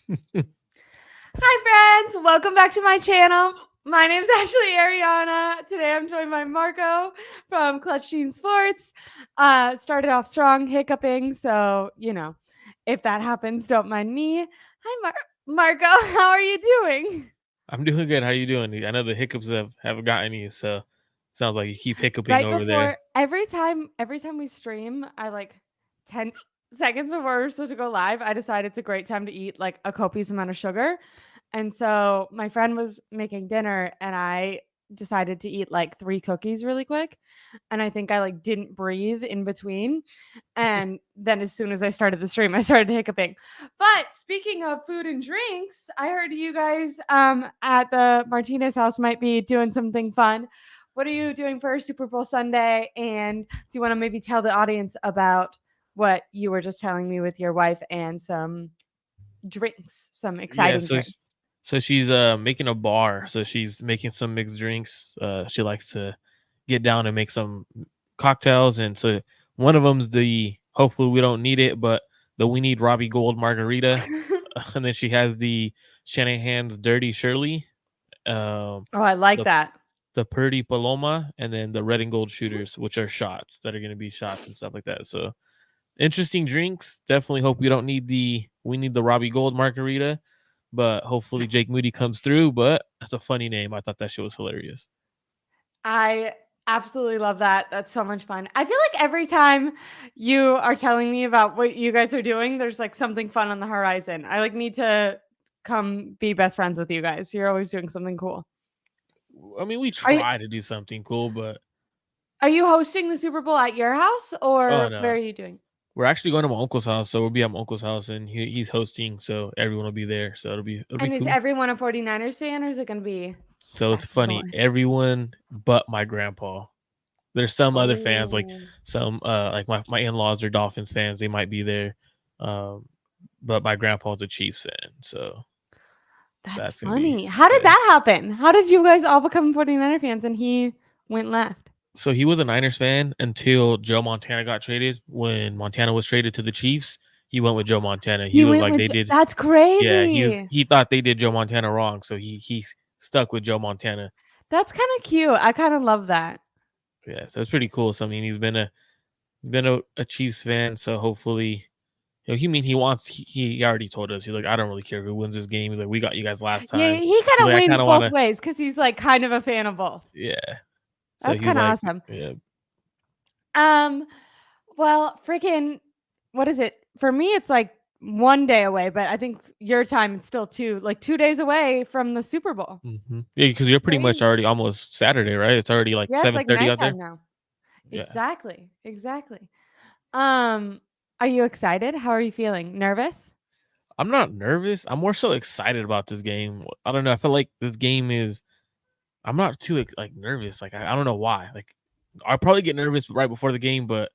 Hi friends, welcome back to my channel. My name is actually Aireonna. Today I'm joined by Marco from Clutch Gene Sports. Started off strong, hiccuping, so if that happens, don't mind me. Hi Marco, how are you doing? I'm doing good. How you doing? I know the hiccups have gotten you, so sounds like you keep hiccuping Right over before there. every time we stream, I 10 seconds before we're supposed to go live, I decide it's a great time to eat like a copious amount of sugar. And so my friend was making dinner and I decided to eat like 3 cookies really quick. And I think I like didn't breathe in between. And then as soon as I started the stream, I started hiccuping. But speaking of food and drinks, I heard you guys at the Martinez house might be doing something fun. What are you doing for Super Bowl Sunday? And do you want to maybe tell the audience about what you were just telling me with your wife and some drinks, some Yeah, exciting drinks? so she's making a bar. So she's making some mixed drinks. She likes to get down and make some cocktails, and so one of them's the hopefully we don't need it, but the we need Robbie Gold margarita, and then she has the Shanahan's Dirty Shirley, Oh, I like the that. the Purdy Paloma, and then the red and gold shooters, which are shots that are going to be shots and stuff like that. So interesting drinks. Definitely hope we need the Robbie Gold margarita, but hopefully Jake Moody comes through. But that's a funny name. I thought that shit was hilarious. I absolutely love that. That's so much fun. I feel like every time you are telling me about what you guys are doing, there's like something fun on the horizon. I like need to come be best friends with you guys. You're always doing something cool. I mean, we Are you try to do something cool, but are you hosting the Super Bowl at your house oh or where no. are you doing? We're actually going to my uncle's house, so we'll be at my uncle's house, and he's hosting, so everyone will be there. So it'll be And is cool. everyone a 49ers fan or is it going to be So it's funny, spectacular? everyone but my grandpa. There's some other fans, like Oh, some like my in-laws are Dolphins fans. They might be there, um, but my grandpa's a Chiefs fan, so that's that's gonna be funny. How did yeah. that happen? How did you guys all become 49er fans and he went left? So he was a Niners fan until Joe Montana got traded. When Montana was traded to the Chiefs, he went with Joe Montana. He He was went like with they did, that's yeah. crazy. He thought they did Joe Montana wrong, so he stuck with Joe Montana. That's kind of cute. I kind of love that. Yeah, so it's pretty cool. So I mean, he's been a Chiefs fan, so hopefully. He wants. He already told us. He's like, I don't really care who wins this game. He's like, we got you guys last Yeah, time. he He's kind of like, I wins kind of want both to. ways because he's like kind of a fan of both. Yeah. So That's he's kind of like, awesome. yeah. Um, well, freaking, what is it? For me, it's like 1 day away, but I think your time it's still 2 days away from the Super Bowl. Yeah, because you're pretty much Crazy. already almost Saturday, right? It's already like Yeah, it's like 7:30 out there. nighttime now. Yeah. Exactly. Exactly. Um, are you excited? How are you feeling? Nervous? I'm not nervous. I'm more so excited about this game. I don't know. I feel like this game is. I'm not too like nervous. Like I don't know why. Like I'll probably get nervous right before the game, but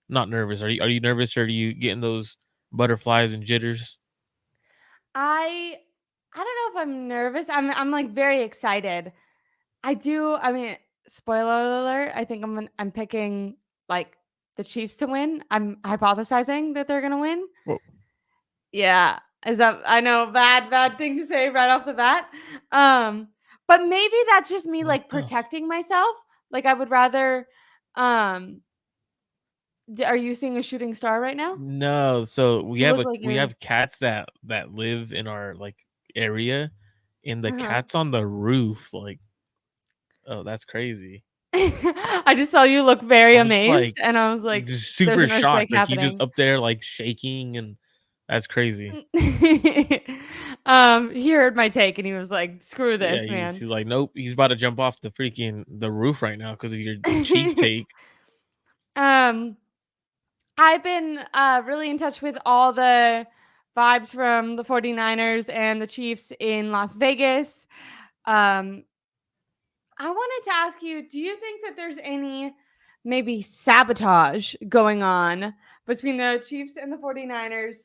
not nervous. Are you nervous, or are you getting those butterflies and jitters? I I don't know if I'm nervous. I'm like very excited. I mean, spoiler alert, I think I'm picking like the Chiefs to win. I'm hypothesizing that they're gonna win. Well, Yeah. Is that I know bad thing to say right off the bat. Um, but maybe that's just me what like the protecting myself. Like I would rather um are you seeing a shooting star right now? No, so You look like we you're have cats that live in our like area, and the uh-huh. cat's on the roof. Like, oh, that's crazy. I just saw you look very I was amazed like and I was like, just there's super an earthquake shocked. Like he just happening. up there like shaking, and that's crazy. He heard my take and he was like, screw Yeah, this, man. he's like, nope, he's about to jump off the roof right now because of your cheese take. um, I've been really in touch with all the vibes from the 49ers and the Chiefs in Las Vegas. Um, I wanted to ask you, do you think that there's any maybe sabotage going on between the Chiefs and the 49ers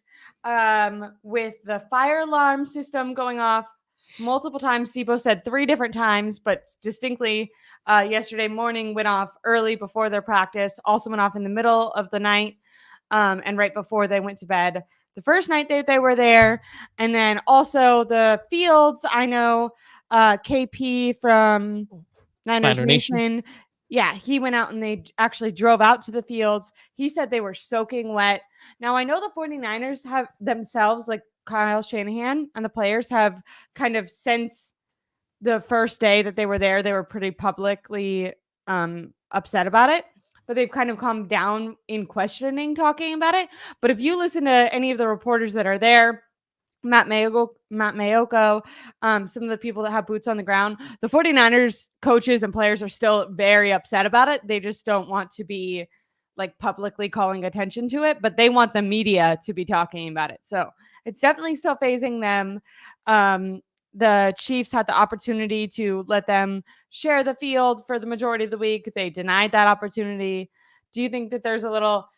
with the fire alarm system going off multiple times? Debo said 3 different times, but distinctly yesterday morning went off early before their practice, also went off in the middle of the night and right before they went to bed. the first night that they were there. And then also the fields. I know KP from Niners Niner Nation. Nation. Yeah, he went out and they actually drove out to the fields. He said they were soaking wet. Now, I know the 49ers have themselves, like Kyle Shanahan and the players have kind of since the first day that they were pretty publicly upset about it. But they've kind of calmed down in questioning, talking about it. But if you listen to any of the reporters that are there, Matt Mayoko, some of the people that have boots on the ground, the 49ers coaches and players are still very upset about it. They just don't want to be like publicly calling attention to it, but they want the media to be talking about it. So it's definitely still phasing them. The Chiefs had the opportunity to let them share the field for the majority of the week. They denied that opportunity. Do you think that there's a little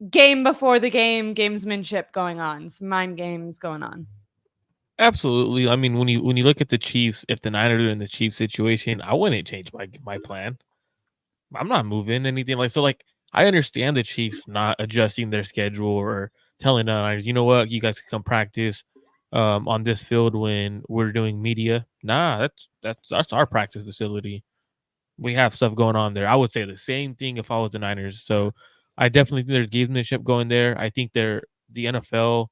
game before the game gamesmanship going on, some mind games going on? Absolutely. I mean, when you look at the Chiefs, if the Niners are in the Chiefs situation, I wouldn't change my plan. I'm not moving anything like so. Like I understand the Chiefs not adjusting their schedule or telling the Niners, you know what, you guys can come practice on this field when we're doing media. Nah, that's our practice facility. We have stuff going on there. I would say the same thing if I was the Niners. So I definitely think there's gamesmanship going there. I think the NFL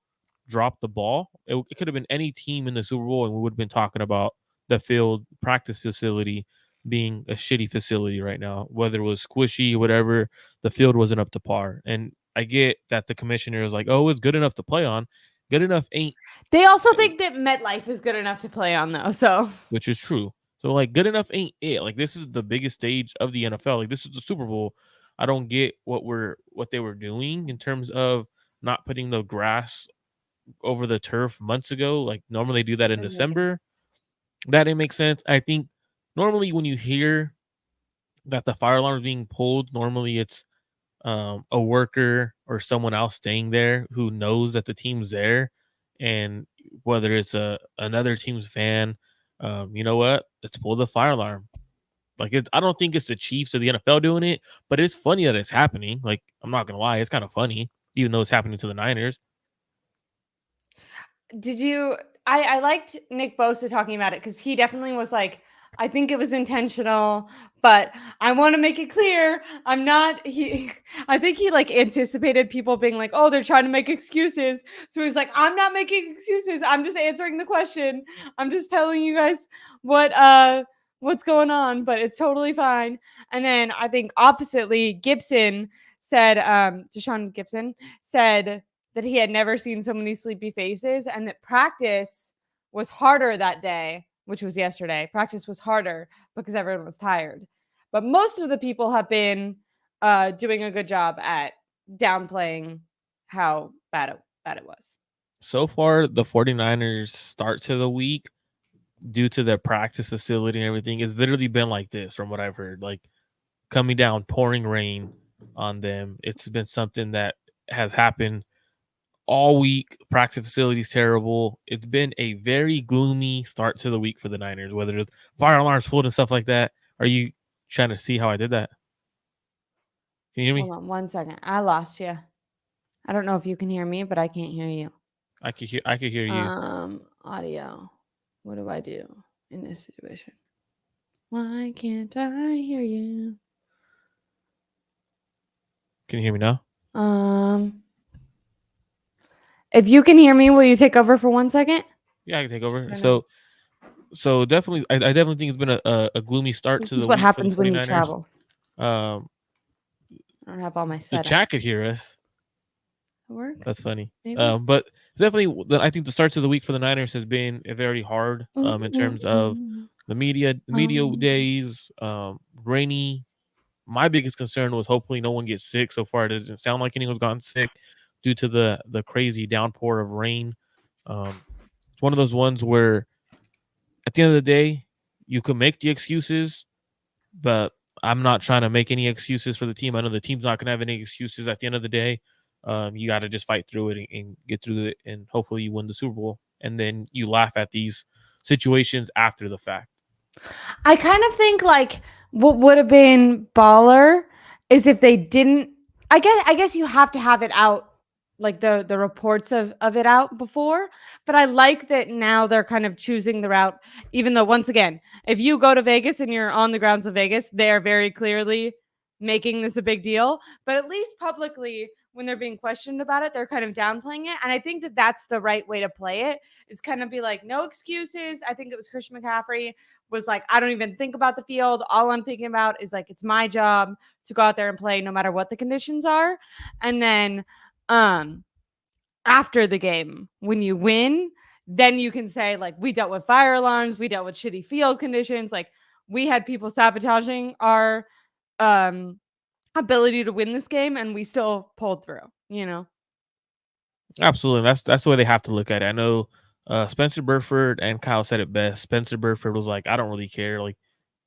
dropped the ball. It could have been any team in the Super Bowl, and we would have been talking about the field practice facility being a shitty facility right now. Whether it was squishy, whatever, the field wasn't up to par. And I get that the commissioner is like, "Oh, it's good enough to play on." Good enough ain't, They also think that MetLife is good enough to play on, though. So which is true. So like good enough ain't it. Like this is the biggest stage of the NFL. Like this is the Super Bowl. I don't get what they were doing in terms of not putting the grass over the turf months ago. Like normally they do that in doesn't make any December. That didn't make sense. I think normally when you hear that the fire alarm is being pulled, normally it's a worker or someone else staying there who knows that the team's there, and whether it's another team's fan, you know what? Let's pull the fire alarm. Like I don't think it's the Chiefs or the NFL doing it, but it's funny that it's happening. Like I'm not gonna lie, it's kind of funny, even though it's happening to the Niners. Did you? I liked Nick Bosa talking about it because he definitely was like, I think it was intentional, but I want to make it clear I'm not. He, I think he like anticipated people being like, oh, they're trying to make excuses. So he's like, I'm not making excuses. I'm just answering the question. I'm just telling you guys what what's going on, but it's totally fine. And then I think oppositely, Gibson said, Deshaun Gibson said that he had never seen so many sleepy faces and that practice was harder that day, which was yesterday. Practice was harder because everyone was tired. But most of the people have been doing a good job at downplaying how bad it was. So far, the 49ers start to the week due to their practice facility and everything, it's literally been like this from what I've heard. Like coming down, pouring rain on them. It's been something that has happened all week. Practice facility is terrible. It's been a very gloomy start to the week for the Niners, whether it's fire alarms pulled and stuff like that. Are you trying to see how I did that? Can you hear me? Hold on 1 second. I lost you. I don't know if you can hear me, but I can't hear you. I could hear you. Audio. What do I do in this situation? Why can't I hear you? Can you hear me now? If you can hear me, will you take over for 1 second? Yeah, I can take over. I know. So definitely, I definitely think it's been a gloomy start This to is the what week for the happens when you 49ers. travel. Um, I don't have all my the setup. chat could hear us. Work? That's funny. Maybe. But definitely, I think the starts of the week for the Niners has been very hard. In terms of the media days, rainy. My biggest concern was hopefully no one gets sick. So far, it doesn't sound like anyone's gotten sick due to the crazy downpour of rain. It's one of those ones where, at the end of the day, you can make the excuses, but I'm not trying to make any excuses for the team. I know the team's not going to have any excuses at the end of the day. You got to just fight through it and get through it, and hopefully you win the Super Bowl. And then you laugh at these situations after the fact. I kind of think like what would have been baller is if they didn't. I guess you have to have it out like the reports of it out before, but I like that now they're kind of choosing the route, even though once again, if you go to Vegas and you're on the grounds of Vegas, they're very clearly making this a big deal, but at least publicly when they're being questioned about it, they're kind of downplaying it, and I think that that's the right way to play it. Is kind of be like no excuses. I think it was Christian McCaffrey was like, I don't even think about the field. All I'm thinking about is like it's my job to go out there and play no matter what the conditions are. And then um after the game, when you win, then you can say like we dealt with fire alarms, we dealt with shitty field conditions, like we had people sabotaging our um ability to win this game and we still pulled through, you know. Absolutely. That's the way they have to look at it. I know Spencer Burford and Kyle said it best. Spencer Burford was like, I don't really care. Like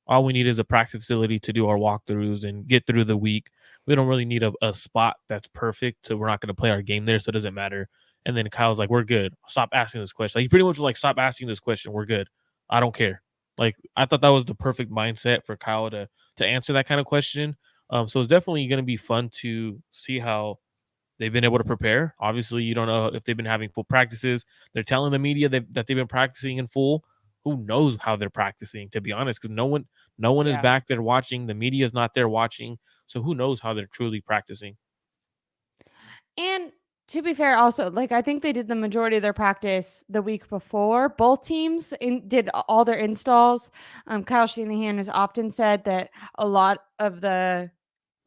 all we need is a practice facility to do our walkthroughs and get through the week. We don't really need a spot that's perfect. So we're not going to play our game there. So it doesn't matter. And then Kyle's like, we're good. Stop asking this question. Like he pretty much was like, stop asking this question. We're good. I don't care. Like I thought that was the perfect mindset for Kyle to answer that kind of question. So it's definitely going to be fun to see how they've been able to prepare. Obviously, you don't know if they've been having full practices. They're telling the media that they've been practicing in full. Who knows how they're practicing? To be honest, because no one is Yeah. back there watching. The media is not there watching. So who knows how they're truly practicing? And to be fair, also, like I think they did the majority of their practice the week before. Both teams did all their installs. Kyle Shanahan has often said that a lot of the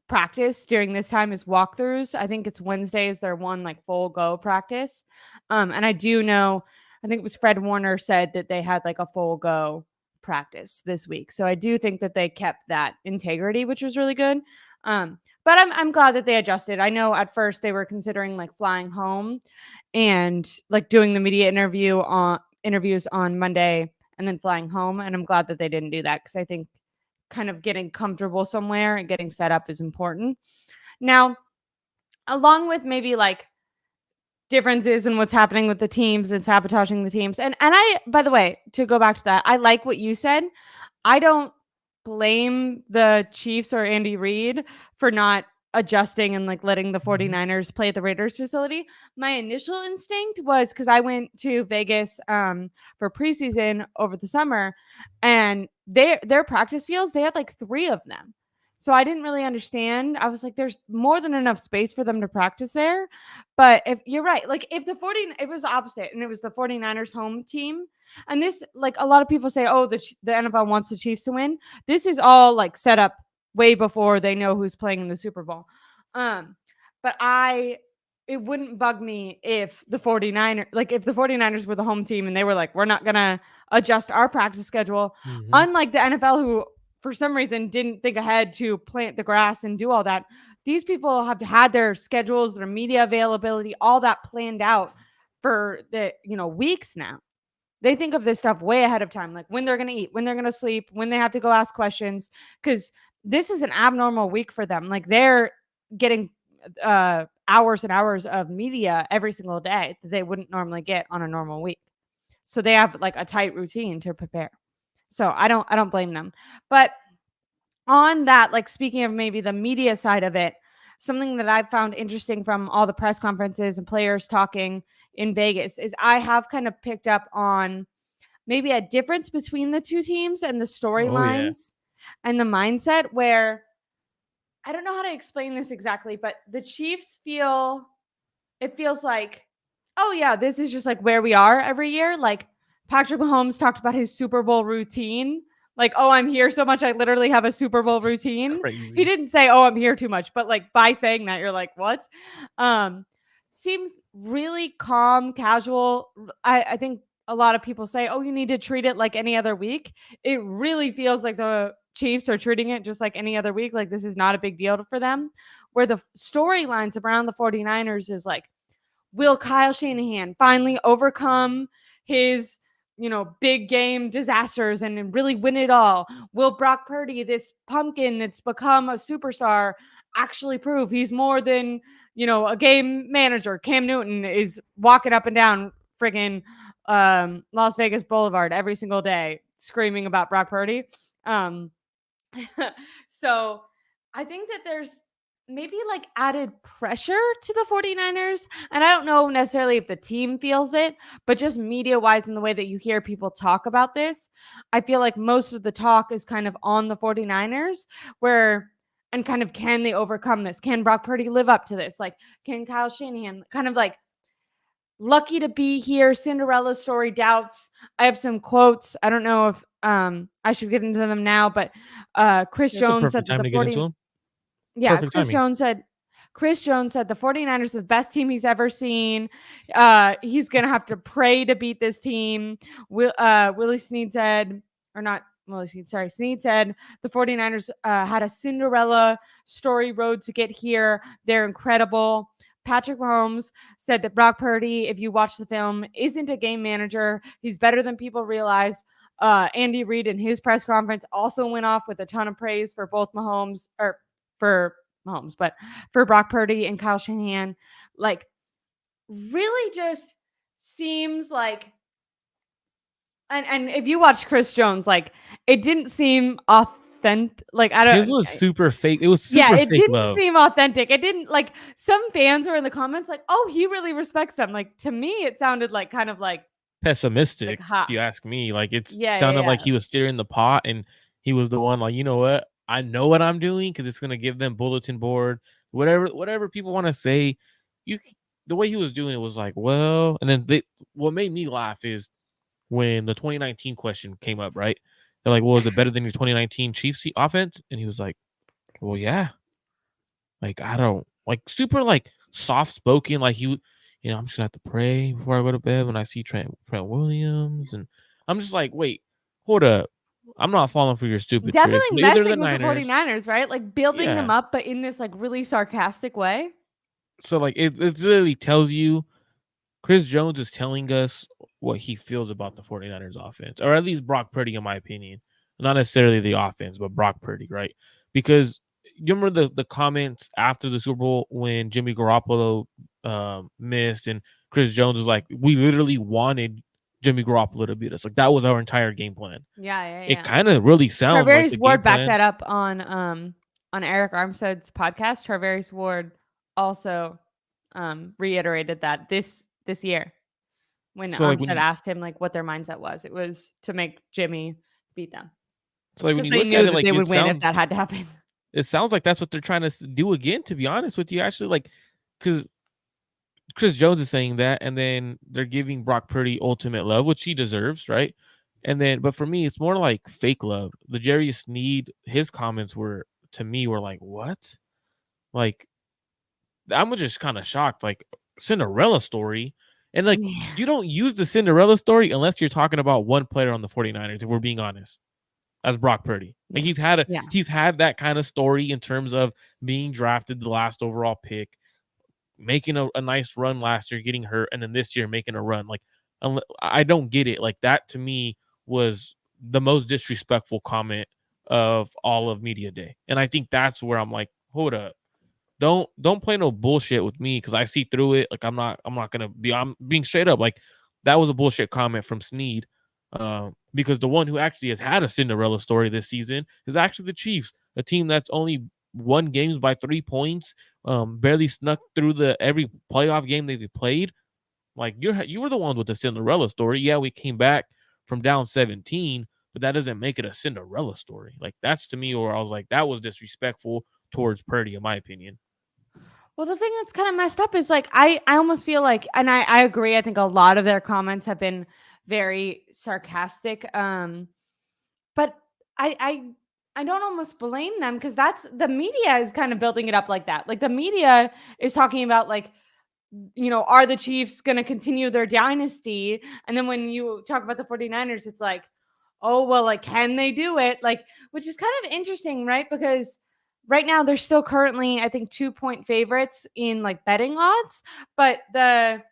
practice during this time is walkthroughs. I think it's Wednesday is their one like full go practice. And I do know, I think it was Fred Warner said that they had like a full go practice this week. So I do think that they kept that integrity, which was really good. But I'm glad that they adjusted. I know at first they were considering like flying home and like doing the media interviews on Monday and then flying home. And I'm glad that they didn't do that because I think kind of getting comfortable somewhere and getting set up is important. Now, along with maybe like differences in what's happening with the teams and sabotaging the teams. And I, by the way, to go back to that, I like what you said. I don't blame the Chiefs or Andy Reid for not adjusting and like letting the Mhm. 49ers play at the Raiders facility. My initial instinct was because I went to Vegas for preseason over the summer and their practice fields, they had like 3 of them. So I didn't really understand. I was like, there's more than enough space for them to practice there. But if you're right, like if it was the opposite and it was the 49ers home team, and this, like a lot of people say, oh, the NFL wants the Chiefs to win. This is all like set up way before they know who's playing in the Super Bowl. Um, but it wouldn't bug me if the 49ers, like if the 49ers were the home team and they were like, we're not going to adjust our practice schedule. Mhm. Unlike the NFL, who for some reason didn't think ahead to plant the grass and do all that. These people have had their schedules, their media availability, all that planned out for the, weeks now. They think of this stuff way ahead of time, like when they're going to eat, when they're going to sleep, when they have to go ask questions, because this is an abnormal week for them. Like they're getting hours and hours of media every single day that they wouldn't normally get on a normal week. So they have like a tight routine to prepare. So I don't blame them. But on that, like speaking of maybe the media side of it, something that I've found interesting from all the press conferences and players talking in Vegas is I have kind of picked up on maybe a difference between the two teams and the Oh yeah. storylines and the mindset where I don't know how to explain this exactly, but the Chiefs it feels like, oh yeah, this is just like where we are every year. Like Patrick Mahomes talked about his Super Bowl routine. Like, oh, I'm here so much, I literally have a Super Bowl routine. He Crazy. didn't say, oh, I'm here too much, but like by saying that, you're like, what? Um, Seems really calm, casual. I think a lot of people say, oh, you need to treat it like any other week. It really feels like the Chiefs are treating it just like any other week. Like this is not a big deal for them. Where the storylines around the 49ers is like, will Kyle Shanahan finally overcome his, big game disasters and really win it all? Will Brock Purdy, this pumpkin that's become a superstar, actually prove he's more than, a game manager? Cam Newton is walking up and down friggin' Las Vegas Boulevard every single day screaming about Brock Purdy. Um, so I think that there's maybe like added pressure to the 49ers. And I don't know necessarily if the team feels it, but just media wise, in the way that you hear people talk about this, I feel like most of the talk is kind of on the 49ers, where, and kind of, can they overcome this? Can Brock Purdy live up to this? Like, can Kyle Shanahan kind of like, lucky to be here, Cinderella story doubts. I have some quotes. I don't know if I should get into them now, but Chris It's a Jones said perfect that time the to get 40 into them. yeah, Perfect timing. Chris Jones said the 49ers are the best team he's ever seen. He's going to have to pray to beat this team. Willie Snead said, or not Willie Snead, sorry, Snead said the 49ers had a Cinderella story road to get here. They're incredible. Patrick Mahomes said that Brock Purdy, if you watch the film, isn't a game manager. He's better than people realize. Andy Reid in his press conference also went off with a ton of praise for both Mahomes, or for Mahomes, but for Brock Purdy and Kyle Shanahan. Like, really just seems like, and if you watch Chris Jones, like, it didn't seem authentic. Like, I His don't, was super fake. It was yeah, super it fake didn't love. seem authentic. It didn't, like, some fans were in the comments like, oh, he really respects them. Like, to me, it sounded like kind of like Pessimistic, if ha. you ask me. Like it Yeah, yeah, sounded like yeah. he was steering the pot and he was the one like, you know what? I know what I'm doing because it's gonna give them bulletin board, whatever people want to say. The way he was doing it was like, well, and then what made me laugh is when the 2019 question came up, right? They're like, well, is it better than your 2019 Chiefs offense? And he was like, well, yeah. Like, I don't like super like soft spoken, like I'm just gonna have to pray before I go to bed when I see Trent Williams. And I'm just like, wait, hold up. I'm not falling for your stupid tricks. Definitely Neither are the messing with the Niners. 49ers, right? Like, building them Yeah. up, but in this like really sarcastic way. So like it literally tells you Chris Jones is telling us what he feels about the 49ers offense, or at least Brock Purdy, in my opinion. Not necessarily the offense, but Brock Purdy, right? Because you remember the comments after the Super Bowl when Jimmy Garoppolo missed and Chris Jones was like, we literally wanted Jimmy Garoppolo to beat us. Like that was our entire game plan. Yeah, yeah, It yeah. kind of really sounds like the Tarvarius game Ward backed plan. that up on Eric Armstead's podcast. Tarvarius Ward also reiterated that this year when So like Armstead asked him like what their mindset was. It was to make Jimmy beat them when because you they look at knew it, that like they would win if that had to happen. it sounds like that's what they're trying to do again. To be honest with you, actually, like because Chris Jones is saying that, and then they're giving Brock Purdy ultimate love, which he deserves, right? And then, but for me, it's more like fake love. The Jerry Sneed, his comments were to me were like, what? Like, I'm just kind of shocked. Like Cinderella story, and like Yeah. you don't use the Cinderella story unless you're talking about one player on the 49ers. If we're being honest, as Brock Purdy, like Yeah. Yeah. he's had that kind of story in terms of being drafted the last overall pick, making a nice run last year, getting hurt, and then this year making a run. Like, I don't get it. Like that to me was the most disrespectful comment of all of media day, and I think that's where I'm like, hold up, don't play no bullshit with me because I see through it. Like I'm being straight up. Like that was a bullshit comment from Snead. Because the one who actually has had a Cinderella story this season is actually the Chiefs, a team that's only won games by 3 points, barely snuck through the every playoff game they've played. Like you were the one with the Cinderella story. Yeah, we came back from down 17, but that doesn't make it a Cinderella story. Like that's to me where I was like, that was disrespectful towards Purdy, in my opinion. Well, the thing that's kind of messed up is like I almost feel like, and I agree. I think a lot of their comments have been very sarcastic. But I don't almost blame them because that's the media is kind of building it up like that. Like the media is talking about like, are the Chiefs going to continue their dynasty? And then when you talk about the 49ers, it's like, oh, well, like, can they do it? Like, which is kind of interesting, right? Because right now they're still currently, I think, 2-point favorites in like betting odds, but the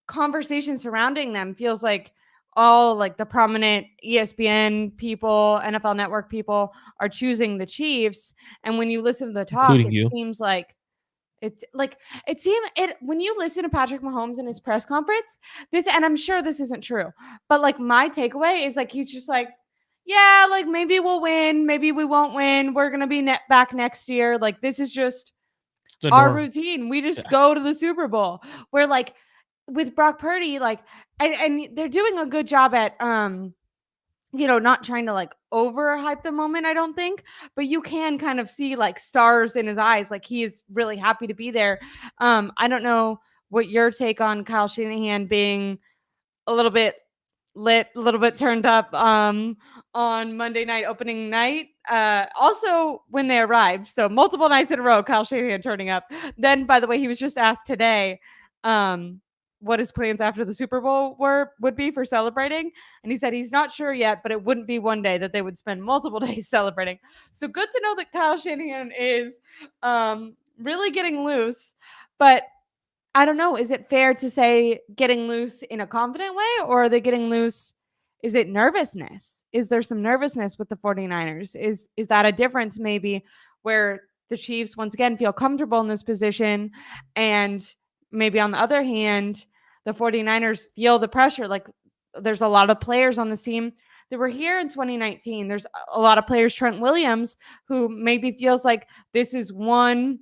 conversation surrounding them feels like all like the prominent ESPN people, NFL Network people are choosing the Chiefs. And when you listen to the talk, Including it you. seems like it's like it seemed it when you listen to Patrick Mahomes in his press conference, this, and I'm sure this isn't true, but like my takeaway is like he's just like, yeah, like maybe we'll win, maybe we won't win. We're gonna be back next year. Like this is just It's the our norm. routine. We just Yeah. go to the Super Bowl. Where like with Brock Purdy, like and they're doing a good job at not trying to like overhype the moment, I don't think, but you can kind of see like stars in his eyes, like he is really happy to be there. I don't know what your take on Kyle Shanahan being a little bit lit, a little bit turned up on Monday night opening night. Also when they arrived. So multiple nights in a row, Kyle Shanahan turning up. Then by the way, he was just asked today what his plans after the Super Bowl would be for celebrating. And he said he's not sure yet, but it wouldn't be one day, that they would spend multiple days celebrating. So good to know that Kyle Shanahan is really getting loose. But I don't know. Is it fair to say getting loose in a confident way, or are they getting loose? Is it nervousness? Is there some nervousness with the 49ers? Is that a difference maybe where the Chiefs once again feel comfortable in this position, and maybe on the other hand, the 49ers feel the pressure? Like there's a lot of players on this team that were here in 2019. There's a lot of players, Trent Williams, who maybe feels like this is one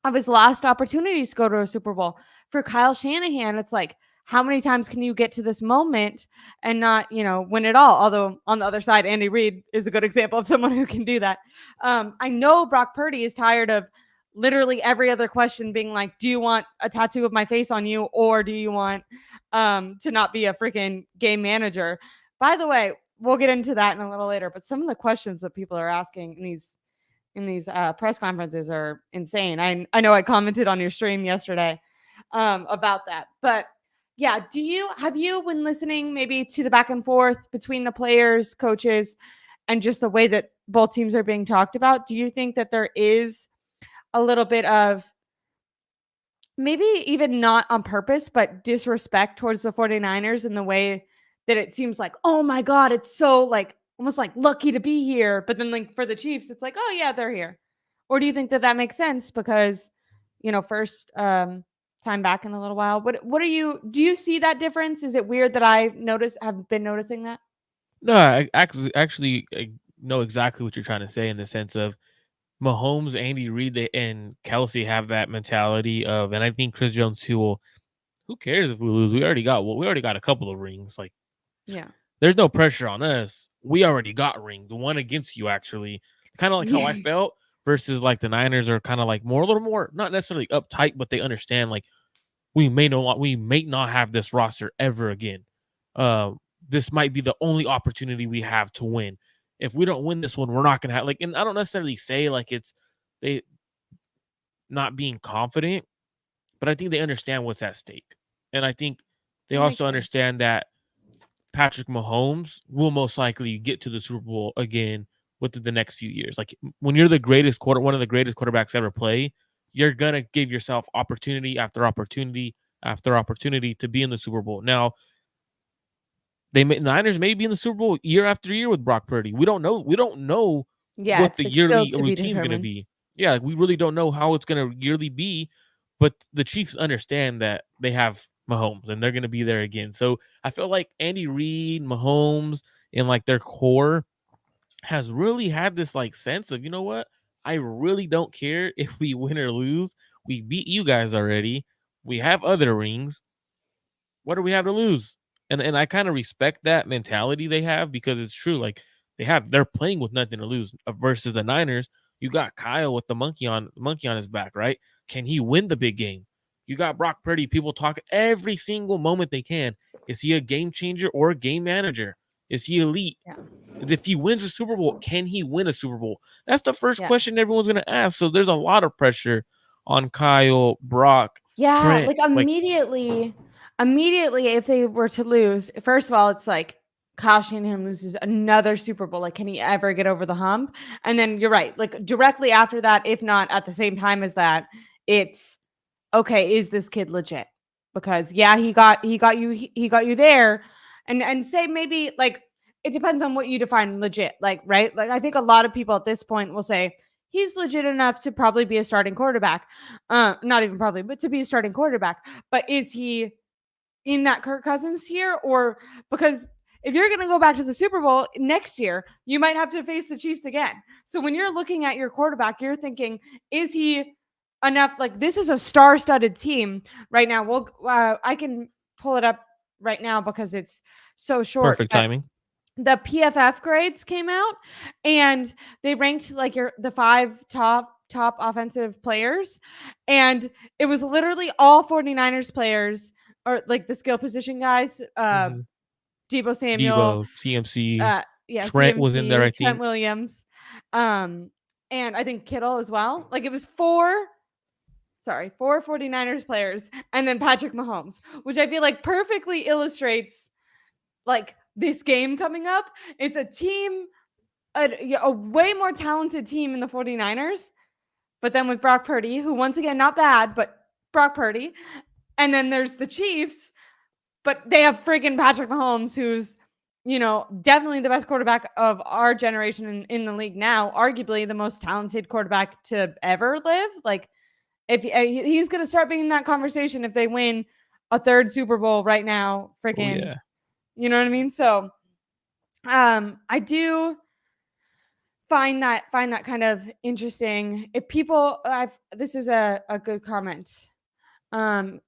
of his last opportunities to go to a Super Bowl. For Kyle Shanahan, it's like, how many times can you get to this moment and not, win it all? Although on the other side, Andy Reid is a good example of someone who can do that. I know Brock Purdy is tired of literally every other question being like, do you want a tattoo of my face on you, or do you want to not be a freaking game manager? By the way, we'll get into that in a little later, but some of the questions that people are asking in these press conferences are insane. I know I commented on your stream yesterday about that, but yeah, have you, when listening maybe to the back and forth between the players, coaches, and just the way that both teams are being talked about, do you think that there is a little bit of maybe even not on purpose, but disrespect towards the 49ers in the way that it seems like, oh my God, it's so like almost like lucky to be here. But then like for the Chiefs, it's like, oh yeah, they're here. Or do you think that that makes sense because, first time back in a little while? Do you see that difference? Is it weird that have been noticing that? No, I know exactly what you're trying to say in the sense of Mahomes, Andy Reid, and Kelsey have that mentality of, and I think Chris Jones too. Well, who cares if we lose? We already got a couple of rings. Like, Yeah. there's no pressure on us. We already got ring. The one against you, actually, kind of like how I Yeah. felt. Versus like the Niners are kind of like a little more, not necessarily uptight, but they understand like we may not have this roster ever again. Uh, this might be the only opportunity we have to win. If we don't win this one, we're not gonna have like. And I don't necessarily say like it's they not being confident, but I think they understand what's at stake, and I think they That makes also sense. understand that Patrick Mahomes will most likely get to the Super Bowl again within the next few years. Like when you're one of the greatest quarterbacks ever play, you're gonna give yourself opportunity after opportunity after opportunity to be in the Super Bowl. Now, Niners may be in the Super Bowl year after year with Brock Purdy. We don't know. We don't know Yeah, what the it's still yearly to be routine is gonna determined. be. Yeah, like we really don't know how it's gonna yearly be. But the Chiefs understand that they have Mahomes and they're gonna be there again. So I feel like Andy Reid, Mahomes, and like their core has really had this like sense of, you know what? I really don't care if we win or lose. We beat you guys already. We have other rings. What do we have to lose? And I kind of respect that mentality they have because it's true. Like they're playing with nothing to lose versus the Niners. You got Kyle with the monkey on his back, right? Can he win the big game? You got Brock Purdy. People talk every single moment they can. Is he a game changer or a game manager? Is he elite? Yeah. If he wins a Super Bowl, can he win a Super Bowl? That's the first Yeah. question everyone's going to ask. So there's a lot of pressure on Kyle, Brock, Yeah, Trent. like Like, immediately if they were to lose, first of all, it's like Kyle Shanahan loses another Super Bowl. Like, can he ever get over the hump? And then you're right, like directly after that, if not at the same time as that, it's okay, is this kid legit? Because yeah, he got you there. And say maybe like it depends on what you define legit, like, right? Like I think a lot of people at this point will say he's legit enough to probably be a starting quarterback. Not even probably, but to be a starting quarterback. But is he in that Kirk Cousins tier? Or because if you're going to go back to the Super Bowl next year, you might have to face the Chiefs again. So when you're looking at your quarterback, you're thinking, is he enough. Like, this is a star-studded team right now. I can pull it up right now because it's so short. Perfect But timing. the PFF grades came out, and they ranked like the 5 top offensive players, and it was literally all 49ers players, or like the skill position guys. Hmm. Debo Samuel, Devo, CMC, yeah, Trent was in there, I CMC, Trent think. Williams, and I think Kittle as well. Like, it was four 49ers players, and then Patrick Mahomes, which I feel like perfectly illustrates like this game coming up. It's a team, a way more talented team in the 49ers, but then with Brock Purdy, who once again, not bad, but Brock Purdy. And then there's the Chiefs, but they have friggin' Patrick Mahomes, who's, definitely the best quarterback of our generation in the league now, arguably the most talented quarterback to ever live. Like, if he's going to start being in that conversation if they win a third Super Bowl right now, Oh freaking, yeah. you know what I mean? So, I do find that kind of interesting. If people, this is a good comment.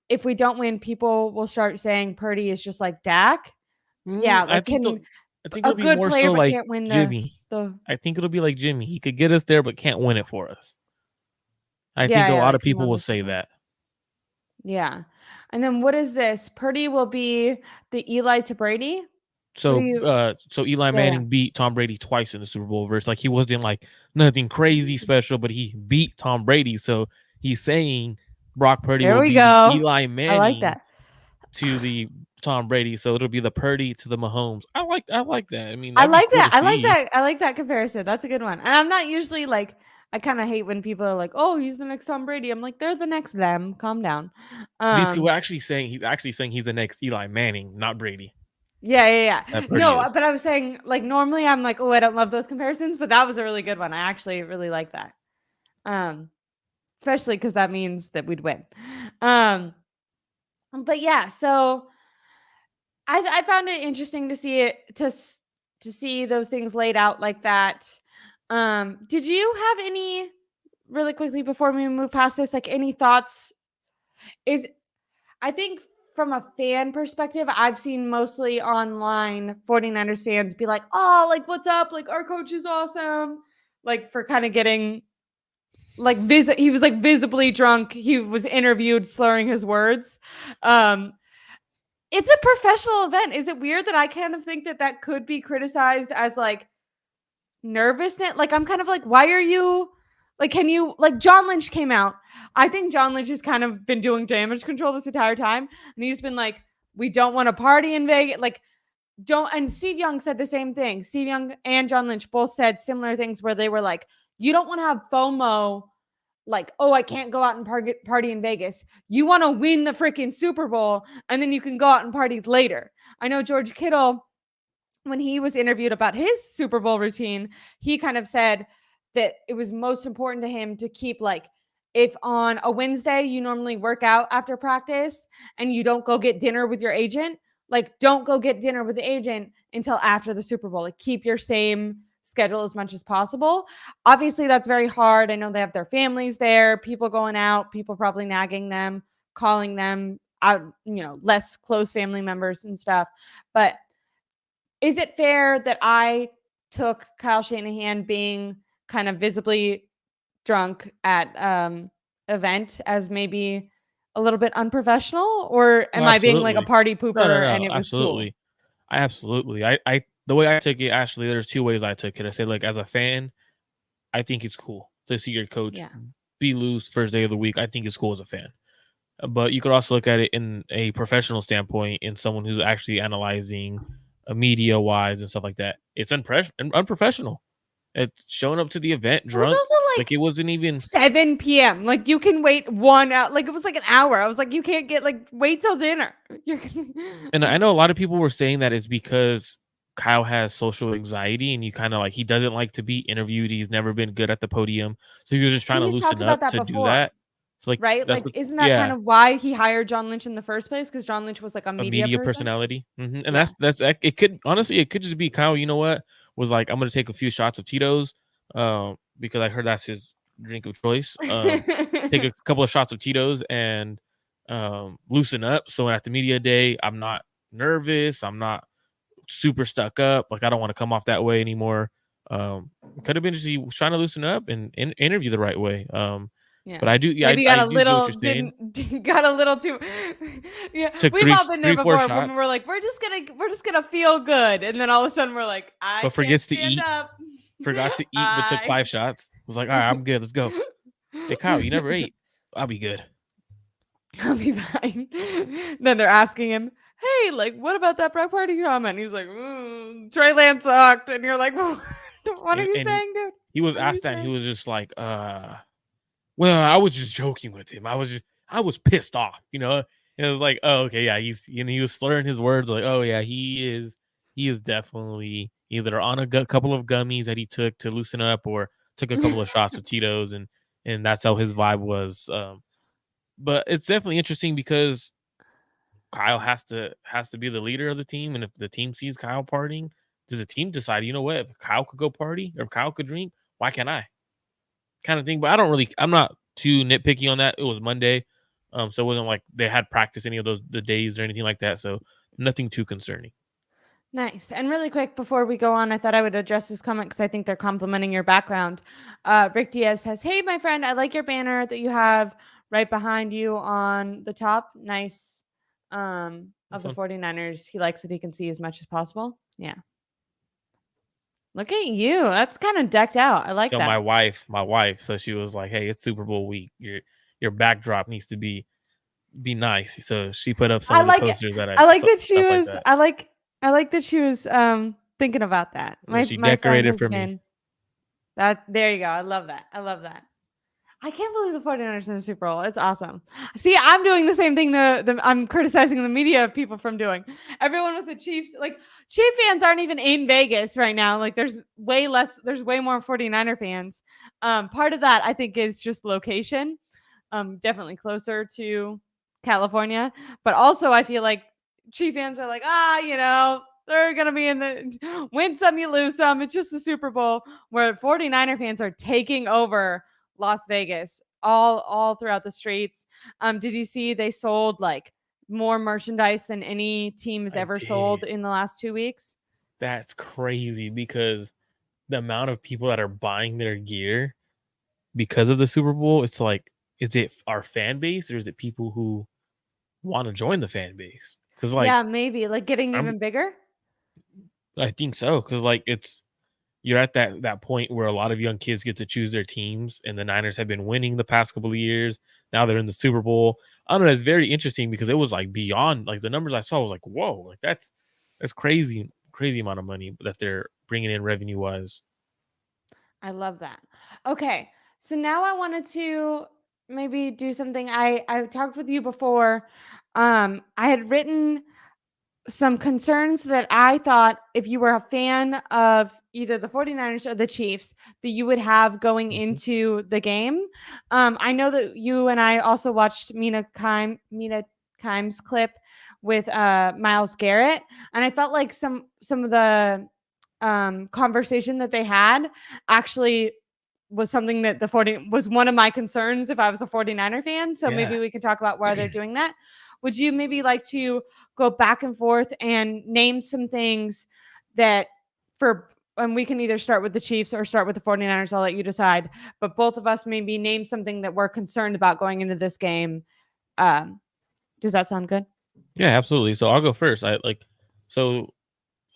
If we don't win, people will start saying Purdy is just like Dak. Yeah, I like, think can I think a it'll be good more player so but like can't win Jimmy. the I think it'll be like Jimmy. He could get us there, but can't win it for us. I think a yeah, lot like of people will Camilla say syndrome. that. Yeah. And then what is this? Purdy will be the Eli to Brady. What do So, you? so Eli Yeah, yeah. Manning beat Tom Brady twice in the Super Bowl. Versus, like, he wasn't like nothing crazy special, but he beat Tom Brady. So he's saying Brock Purdy There will we be the go. Eli I like Manning that. to the Tom Brady. So it'll be the Purdy to the Mahomes. I like that. I mean, I that'd be like cool that. to I like see. that. I like that comparison. That's a good one. And I'm not usually like, I kind of hate when people are like, "Oh, he's the next Tom Brady." I'm like, "They're the next them. Calm down." These people Um, actually saying he's the next Eli Manning, not Brady. yeah, yeah, yeah. That Purdy No, is. but I was saying, like, normally I'm like, "Oh, I don't love those comparisons," but that was a really good one. I actually really like that. Um, Especially because that means that we'd win. Um, but yeah, so I found it interesting to see to see those things laid out like that. Did you have any, really quickly before we move past this, like, any thoughts? Is I think from a fan perspective, I've seen mostly online 49ers fans be like, "Oh, like, what's up? Like, our coach is awesome." Like, for kind of getting like he was like visibly drunk. He was interviewed slurring his words. Um, it's a professional event. Is it weird that I kind of think that that could be criticized as like nervousness? Like, I'm kind of like, why are you like, can you, like, John Lynch came out. I think John Lynch has kind of been doing damage control this entire time. And he's been like, we don't want to party in Vegas. Like, don't, and Steve Young said the same thing. Steve Young and John Lynch both said similar things where they were like, you don't want to have FOMO, like, oh, I can't go out and party in Vegas. You want to win the freaking Super Bowl, and then you can go out and party later. I know George Kittle, when he was interviewed about his Super Bowl routine, he kind of said that it was most important to him to keep, like, if on a Wednesday you normally work out after practice and you don't go get dinner with your agent, like, don't go get dinner with the agent until after the Super Bowl. Like, keep your same schedule as much as possible. Obviously, that's very hard. I know they have their families there, people going out, people probably nagging them, calling them out, less close family members and stuff. But is it fair that I took Kyle Shanahan being kind of visibly drunk at event as maybe a little bit unprofessional, or Oh, am I being like a absolutely. party No, no, pooper and no. it was cool? Absolutely. I absolutely. I the way I took it, Ashley, there's two ways I took it. I said, like, as a fan, I think it's cool to see your coach Yeah. be loose first day of the week. I think it's cool as a fan. But you could also look at it in a professional standpoint, in someone who's actually analyzing media wise and stuff like that. It's unprofessional. It's showing up to the event It was drunk. also Like, like it wasn't even. 7 p.m. Like, you can wait 1 hour. Like, it was like an hour. I was like, you can't get, like, wait till dinner. You're And I know a lot of people were saying that it's because Kyle has social anxiety and you kind of like, he doesn't like to be interviewed. He's never been good at the podium. So he was just trying to He's talked loosen about up that to do before, that. So, like, right? that's Like, what, isn't that kind yeah, of why he hired John Lynch in the first place? Because John Lynch was like a a media media person. personality. And Yeah. it could, honestly, it could just be Kyle, you know what, was like, I'm going to take a few shots of Tito's because I heard that's his drink of choice. take a couple of shots of Tito's and loosen up. So at the media day, I'm not nervous. I'm not super stuck up. Like I don't want to come off that way anymore. Could have been just he was trying to loosen up and interview the right way. Yeah. But I do, yeah, Maybe I got a do get what little you're saying. got a little too yeah. Took We've all been there 4 before when shots, we're like, we're just gonna feel good. And then all of a sudden we're like, I but can't forgets to stand eat. up. Forgot to eat, but took I 5 shots. Was like, all right, I'm good. Let's go. Hey Kyle, you never ate. I'll be good. I'll be fine. Then they're asking him, hey, like, what about that Brock Party comment? He's like, Trey Lance sucked. And you're like, what are you And saying, dude? he was What are you asked that, and he saying? was just like, well, I was just joking with him. I was pissed off, you know. And it was like, oh, okay, yeah, he was slurring his words, like, oh yeah, he is definitely either on a couple of gummies that he took to loosen up, or took a couple of shots of Tito's, and that's how his vibe was. But it's definitely interesting because Kyle has to be the leader of the team, and if the team sees Kyle partying, does the team decide, you know what, if Kyle could go party or if Kyle could drink, why can't I? Kind of thing. But I'm not too nitpicky on that. It was Monday, so it wasn't like they had practice any of the days or anything like that. So nothing too concerning. Nice. And really quick before we go on, I thought I would address this comment because I think they're complimenting your background. Rick Diaz says, hey, my friend, I like your banner that you have right behind you on the top. Nice. Of This the one. 49ers. He likes that he can see as much as possible. Yeah. Look at you. That's kind of decked out. I like So that. my wife, so she was like, "Hey, it's Super Bowl week. Your backdrop needs to be nice." So she put up some I of the like it. posters I like that she stuff like was that. I like that she was thinking about that. Yeah, My she my friend decorated has for me. been that there you go. I love that. I love that. I can't believe the 49ers in the Super Bowl. It's awesome. See, I'm doing the same thing I'm criticizing the media people from doing. Everyone with the Chiefs, like Chief fans aren't even in Vegas right now. Like there's way more 49er fans. Part of that I think is just location. Definitely closer to California, but also I feel like Chief fans are like, they're going to be in the win some, you lose some. It's just the Super Bowl, where 49er fans are taking over Las Vegas all throughout the streets. Did you see they sold like more merchandise than any team has I ever sold did. in the last 2 weeks? That's crazy because the amount of people that are buying their gear because of the Super Bowl, it's like, is it our fan base or is it people who want to join the fan base? Because like Yeah, maybe like getting I'm, even bigger. I think so. Because like you're at that point where a lot of young kids get to choose their teams, and the Niners have been winning the past couple of years. Now they're in the Super Bowl. I don't know. It's very interesting because it was like beyond, like the numbers I saw was like, whoa, like that's crazy amount of money that they're bringing in revenue wise. I love that. Okay. So now I wanted to maybe do something. I talked with you before. I had written some concerns that I thought if you were a fan of either the 49ers or the Chiefs that you would have going Mhm. into the game. I know that you and I also watched Mina Kimes clip with Miles Garrett, and I felt like some of the conversation that they had actually was something that the 40 was one of my concerns if I was a 49er fan. So Yeah. maybe we can talk about why they're doing that. Would you maybe like to go back and forth and name some things that and we can either start with the Chiefs or start with the 49ers. I'll let you decide. But both of us maybe name something that we're concerned about going into this game. Um, does that sound good? Yeah, absolutely. So I'll go first. So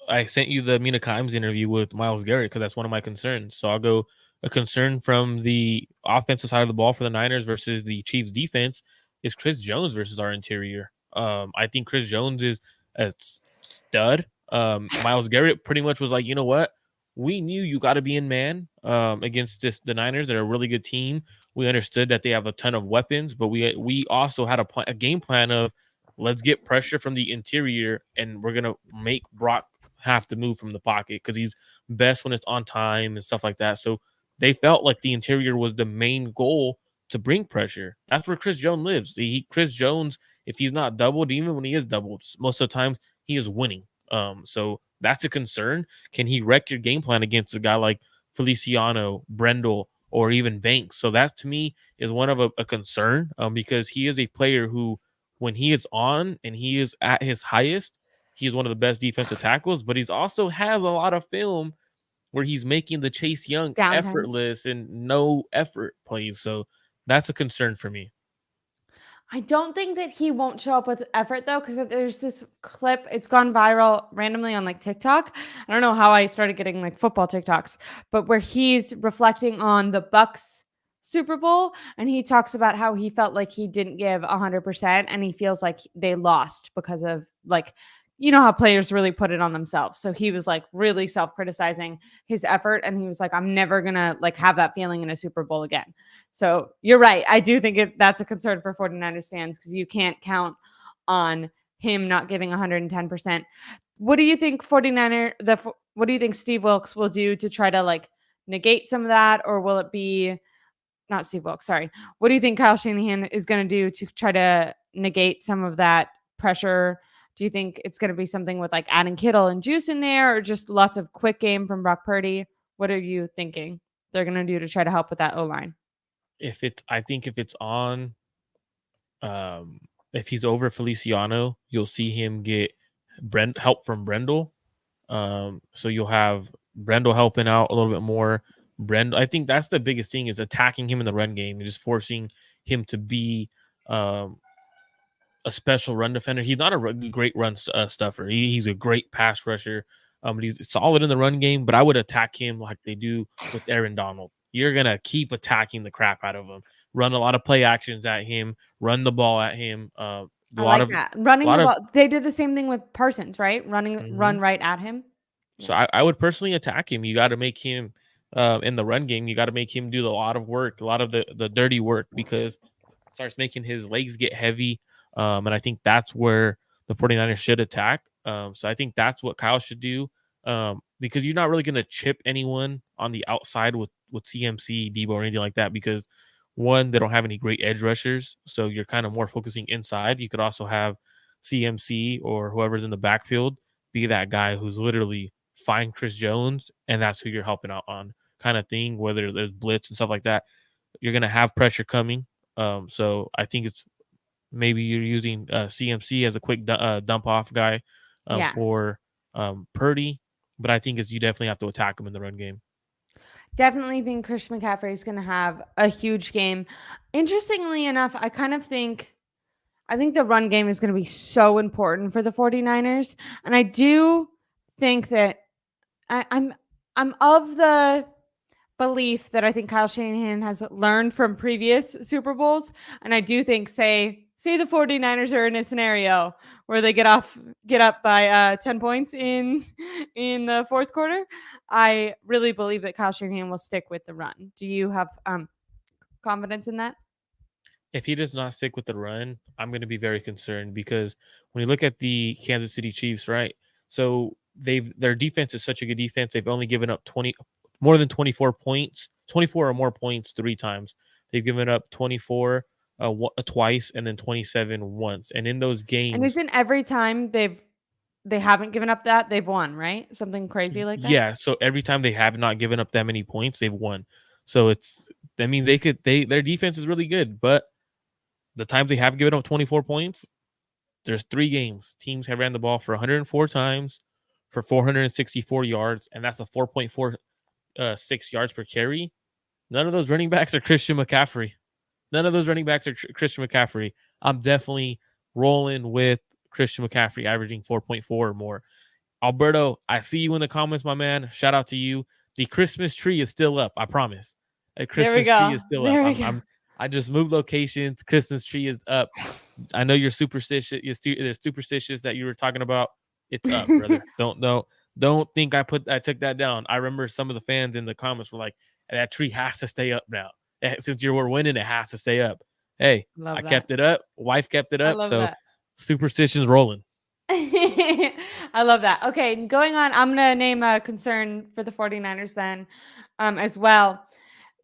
I sent you the Mina Kimes interview with Miles Garrett because that's one of my concerns. So I'll go a concern from the offensive side of the ball for the Niners versus the Chiefs defense is Chris Jones versus our interior. I think Chris Jones is a stud. Miles Garrett pretty much was like, you know what? We knew you got to be in man against the Niners. They're a really good team. We understood that they have a ton of weapons, but we also had a game plan of let's get pressure from the interior, and we're gonna make Brock have to move from the pocket because he's best when it's on time and stuff like that. So they felt like the interior was the main goal to bring pressure. That's where Chris Jones lives. Chris Jones, if he's not doubled, even when he is doubled, most of the time he is winning. So that's a concern. Can he wreck your game plan against a guy like Feliciano, Brendel, or even Banks. So that to me is one of a concern, because he is a player who, when he is on and he is at his highest, he is one of the best defensive tackles. But he's also has a lot of film where he's making the Chase Young Downtimes. effortless and no effort plays. So that's a concern for me. I don't think that he won't show up with effort though, because there's this clip. It's gone viral randomly on like TikTok. I don't know how I started getting like football TikToks, but where he's reflecting on the Bucks Super Bowl, and he talks about how he felt like he didn't give 100%, and he feels like they lost because of like, you know how players really put it on themselves. So he was like really self-criticizing his effort, and he was like, I'm never gonna like have that feeling in a Super Bowl again. So you're right. I do think that's a concern for 49ers fans, because you can't count on him not giving 110%. What do you think what do you think Steve Wilkes will do to try to like negate some of that? Or will it be not Steve Wilkes, sorry. What do you think Kyle Shanahan is going to do to try to negate some of that pressure? Do you think it's going to be something with like adding Kittle and Juice in there, or just lots of quick game from Brock Purdy? What are you thinking they're going to do to try to help with that O line? I think if it's on, if he's over Feliciano, you'll see him get help from Brendel. So you'll have Brendel helping out a little bit more. I think that's the biggest thing, is attacking him in the run game and just forcing him to be um, a special run defender. He's not a great run stuffer. He's a great pass rusher. But he's solid in the run game. But I would attack him like they do with Aaron Donald. You're gonna keep attacking the crap out of him. Run a lot of play actions at him. Run the ball at him. A I lot like of that. a Running lot the of. ball. They did the same thing with Parsons, right? Run Mhm. right at him. So Yeah. I would personally attack him. You got to make him in the run game. You got to make him do a lot of work, a lot of the dirty work, because it starts making his legs get heavy. And I think that's where the 49ers should attack. So I think that's what Kyle should do, because you're not really going to chip anyone on the outside with CMC, Debo, or anything like that, because one, they don't have any great edge rushers. So you're kind of more focusing inside. You could also have CMC or whoever's in the backfield be that guy who's literally find Chris Jones, and that's who you're helping out on, kind of thing, whether there's blitz and stuff like that. You're going to have pressure coming. So I think it's maybe you're using CMC as a quick dump off guy Yeah. for Purdy, but I think you definitely have to attack him in the run game. Definitely think Christian McCaffrey is going to have a huge game. Interestingly enough, I think the run game is going to be so important for the 49ers. And I do think that I'm of the belief that I think Kyle Shanahan has learned from previous Super Bowls. And I do think, say the 49ers are in a scenario where they get up by 10 points in the fourth quarter. I really believe that Kyle Shanahan will stick with the run. Do you have confidence in that? If he does not stick with the run, I'm going to be very concerned, because when you look at the Kansas City Chiefs, right? So their defense is such a good defense. They've only given up more than 24 points, 24 or more points 3 times. They've given up 24 twice, and then 27 once. And in those And games, isn't every time they haven't given up that they've won, right? Something crazy like that. yeah. So every time they have not given up that many points, they've won. So that means their defense is really good, but the times they have given up 24 points, there's 3 games. Teams have ran the ball for 104 times for 464 yards, and that's a 4.46 yards per carry. None of those running backs are Christian McCaffrey. None of those running backs are Christian McCaffrey. I'm definitely rolling with Christian McCaffrey averaging 4.4 or more. Alberto, I see you in the comments, my man. Shout out to you. The Christmas tree is still up. I promise. The There we Christmas tree go. is still up. There we go. I just moved locations. Christmas tree is up. I know you're superstitious. You're superstitious that you were talking about. It's up, brother. Don't think I took that down. I remember some of the fans in the comments were like, "That tree has to stay up now. Since you were winning, it has to stay up." Hey, I Love that. kept it up. Wife kept it I up. love So that. superstitions rolling. I love that. Okay, going on, I'm going to name a concern for the 49ers then as well,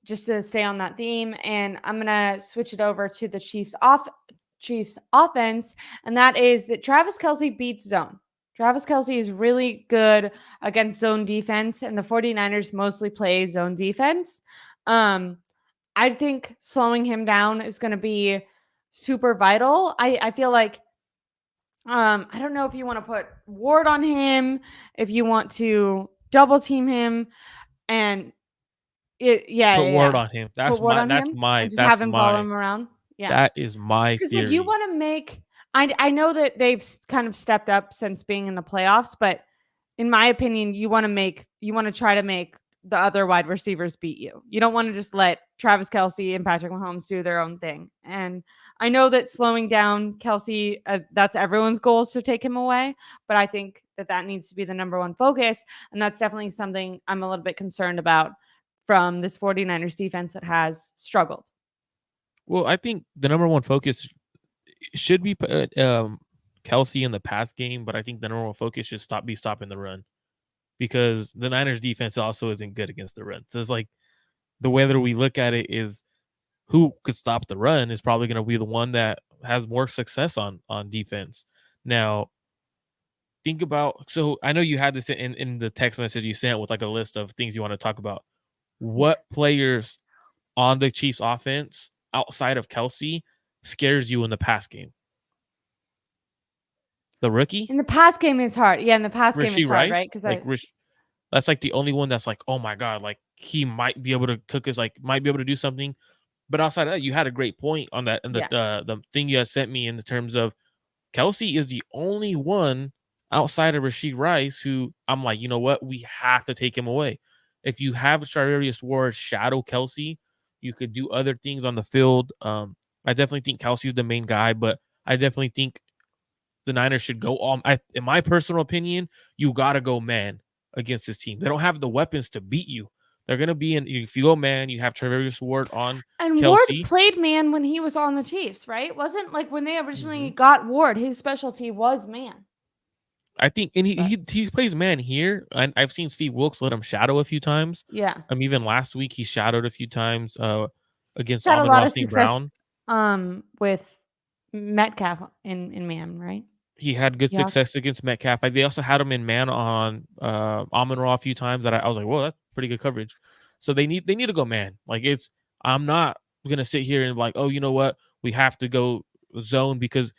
just to stay on that theme. And I'm going to switch it over to the Chiefs offense, and that is that Travis Kelce beats zone. Travis Kelce is really good against zone defense, and the 49ers mostly play zone defense. I think slowing him down is going to be super vital. I feel like I don't know if you want to put Ward on him, if you want to double team him, and Put Ward yeah. on him. Put Ward on him and just have him follow him around. Yeah. That is my Because like you theory. want to make, I know that they've kind of stepped up since being in the playoffs, but in my opinion, you want to try to make the other wide receivers beat you. You don't want to just let Travis Kelce and Patrick Mahomes do their own thing. And I know that slowing down Kelce, that's everyone's goal is to take him away. But I think that needs to be the number one focus. And that's definitely something I'm a little bit concerned about from this 49ers defense that has struggled. Well, I think the number one focus should be Kelce in the pass game, but I think the number one focus should be stopping the run because the Niners defense also isn't good against the run. So it's like the way that we look at it is who could stop the run is probably going to be the one that has more success on defense. Now, think about so I know you had this in the text message you sent with like a list of things you want to talk about. What players on the Chiefs offense outside of Kelce scares you in the pass game? The rookie? In the pass game, it's hard. Yeah, in the pass game, Rasheed it's hard, right? Rice? Because Like that's like the only one that's like, oh my God, like he might be able to cook us, like might be able to do something. But outside of that, you had a great point on that and yeah, the thing you had sent me in the terms of Kelce is the only one outside of Rasheed Rice who I'm like, you know what? We have to take him away. If you have Charvarius Ward shadow Kelce, you could do other things on the field. I definitely think Kelsey's the main guy, but I definitely think the Niners should go all. In my personal opinion, you got to go man against this team. They don't have the weapons to beat you. They're going to be in. If you go man, you have Charvarius Ward on and Ward Kelce. played man when he was on the Chiefs, right? Wasn't like when they originally Mhm. got Ward, his specialty was man. I think, and But he plays man here. And I've seen Steve Wilkes let him shadow a few times. yeah, Even last week he shadowed a few times against he's had a lot Amon-Ra of St. success Brown. with Metcalf in man, right? He had good Seahawks. success against Metcalf. They also had him in man on Amon-Ra a few times that I was like, whoa, that's pretty good coverage. So they need to go man. Like I'm not gonna sit here and like, oh, you know what? We have to go zone because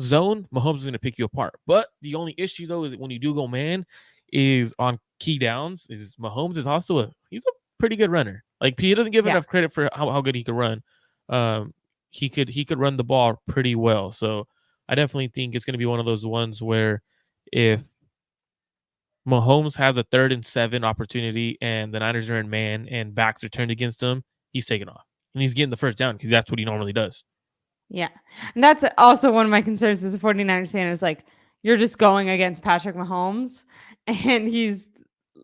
zone, Mahomes is going to pick you apart. But the only issue though is that when you do go man, is on key downs. Is Mahomes is also he's a pretty good runner. Like he doesn't give Yeah, enough credit for how good he could run. He could run the ball pretty well. So I definitely think it's going to be one of those ones where if Mahomes has a 3rd and 7 opportunity and the Niners are in man and backs are turned against him, he's taking off and he's getting the first down because that's what he normally does. yeah. And that's also one of my concerns as a 49ers fan is like you're just going against Patrick Mahomes and he's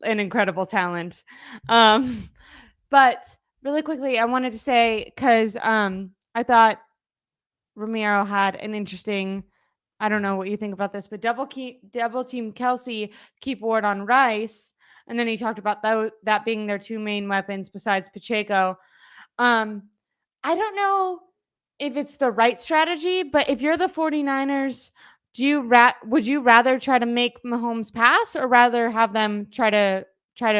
an incredible talent. But really quickly, I wanted to say because I thought Romero had an interesting. I don't know what you think about this, but double team Kelce, keep Ward on Rice, and then he talked about that being their two main weapons besides Pacheco. Um, I don't know if it's the right strategy, but if you're the 49ers, would you rather try to make Mahomes pass or rather have them try to